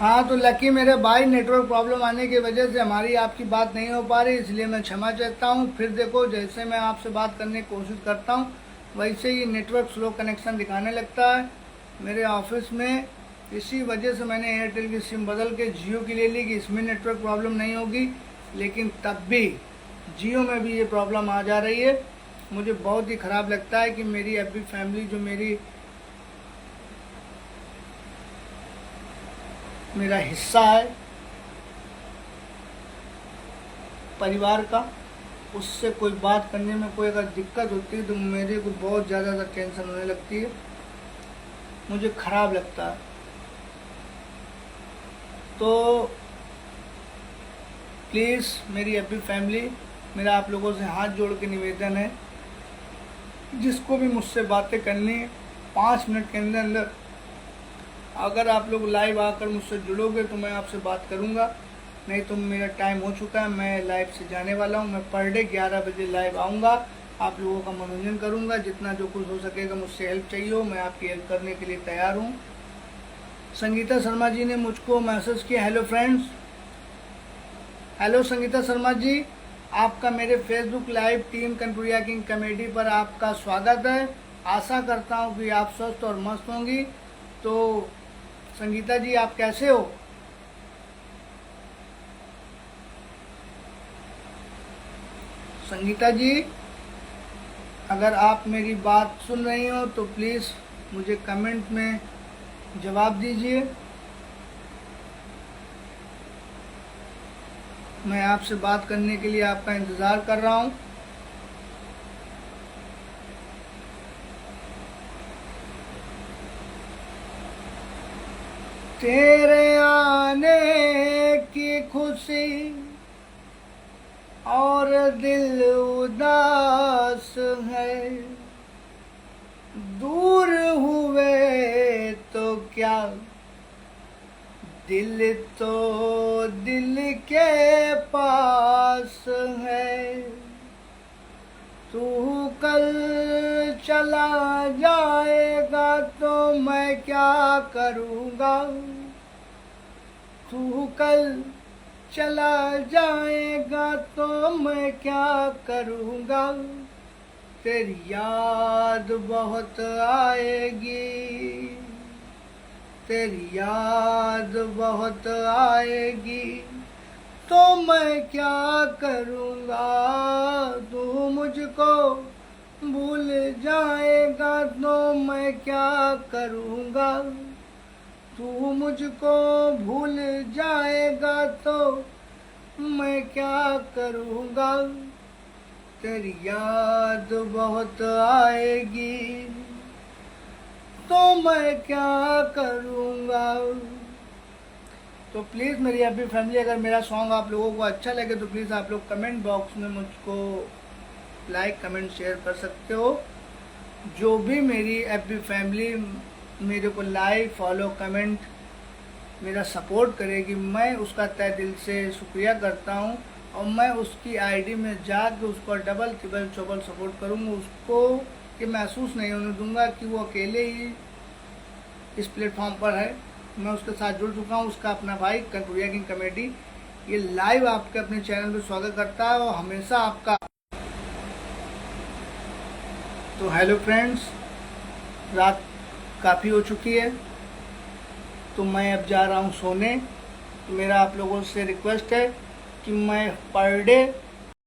S1: हाँ तो लकी मेरे भाई, नेटवर्क प्रॉब्लम आने की वजह से हमारी आपकी बात नहीं हो पा रही, इसलिए मैं क्षमा चाहता हूँ। फिर देखो जैसे मैं आपसे बात करने की कोशिश करता हूँ वैसे ही नेटवर्क स्लो कनेक्शन दिखाने लगता है मेरे ऑफिस में। इसी वजह से मैंने एयरटेल की सिम बदल के जियो की ले ली कि इसमें नेटवर्क प्रॉब्लम नहीं होगी, लेकिन तब भी जियो में भी ये प्रॉब्लम आ जा रही है। मुझे बहुत ही ख़राब लगता है कि मेरी अभी फैमिली जो मेरा हिस्सा है परिवार का, उससे कोई बात करने में कोई अगर दिक्कत होती है तो मेरे को बहुत ज़्यादा टेंशन होने लगती है, मुझे ख़राब लगता है। तो प्लीज़ मेरी अभी फैमिली, मेरा आप लोगों से हाथ जोड़ के निवेदन है, जिसको भी मुझसे बातें करनी है 5 मिनट के अंदर अंदर अगर आप लोग लाइव आकर मुझसे जुड़ोगे तो मैं आपसे बात करूंगा, नहीं तो मेरा टाइम हो चुका है, मैं लाइव से जाने वाला हूं। मैं पर डे 11 बजे लाइव आऊंगा, आप लोगों का मनोरंजन करूंगा, जितना जो कुछ हो सकेगा। मुझसे हेल्प चाहिए हो, मैं आपकी हेल्प करने के लिए तैयार हूं। संगीता शर्मा जी ने मुझको मैसेज किया, hello friends. Hello Sangeeta Sharma ji, आपका मेरे Facebook live team Kanpuriya king comedy पर आपका स्वागत है। आशा करता हूँ कि आप स्वस्थ और मस्त होंगी। तो संगीता जी आप कैसे हो? संगीता जी अगर आप मेरी बात सुन रही हो तो प्लीज़ मुझे कमेंट में जवाब दीजिए। मैं आपसे बात करने के लिए आपका इंतज़ार कर रहा हूँ। तेरे आने की खुशी और दिल उदास है, दूर हुए तो क्या दिल तो दिल के पास है, तू कल चला जाएगा तो मैं क्या करूँगा, तू कल चला जाएगा तो मैं क्या करूँगा, तेरी याद बहुत आएगी, तेरी याद बहुत आएगी, तो मैं क्या करूँगा, तू मुझको भूल जाएगा तो मैं क्या करूँगा, तू मुझको भूल जाएगा तो मैं क्या करूँगा, तेरी याद बहुत आएगी तो मैं क्या करूँगा। तो प्लीज़ मेरी हैप्पी फैमिली, अगर मेरा सॉन्ग आप लोगों को अच्छा लगे तो प्लीज़ आप लोग कमेंट बॉक्स में मुझको लाइक कमेंट शेयर कर सकते हो। जो भी मेरी हैप्पी फैमिली मेरे को लाइक फॉलो कमेंट मेरा सपोर्ट करेगी, मैं उसका तहे दिल से शुक्रिया करता हूँ और मैं उसकी आईडी में जाकर उसको डबल ट्रिपल चौबल सपोर्ट करूँगा। उसको कि महसूस नहीं होने दूंगा कि वो अकेले ही इस प्लेटफॉर्म पर है। मैं उसके साथ जुड़ चुका हूँ। उसका अपना भाई कनपुरिया किंग कॉमेडी ये लाइव आपके अपने चैनल पे स्वागत करता है और हमेशा आपका। तो हेलो फ्रेंड्स, रात काफ़ी हो चुकी है तो मैं अब जा रहा हूँ सोने। तो मेरा आप लोगों से रिक्वेस्ट है कि मैं पर डे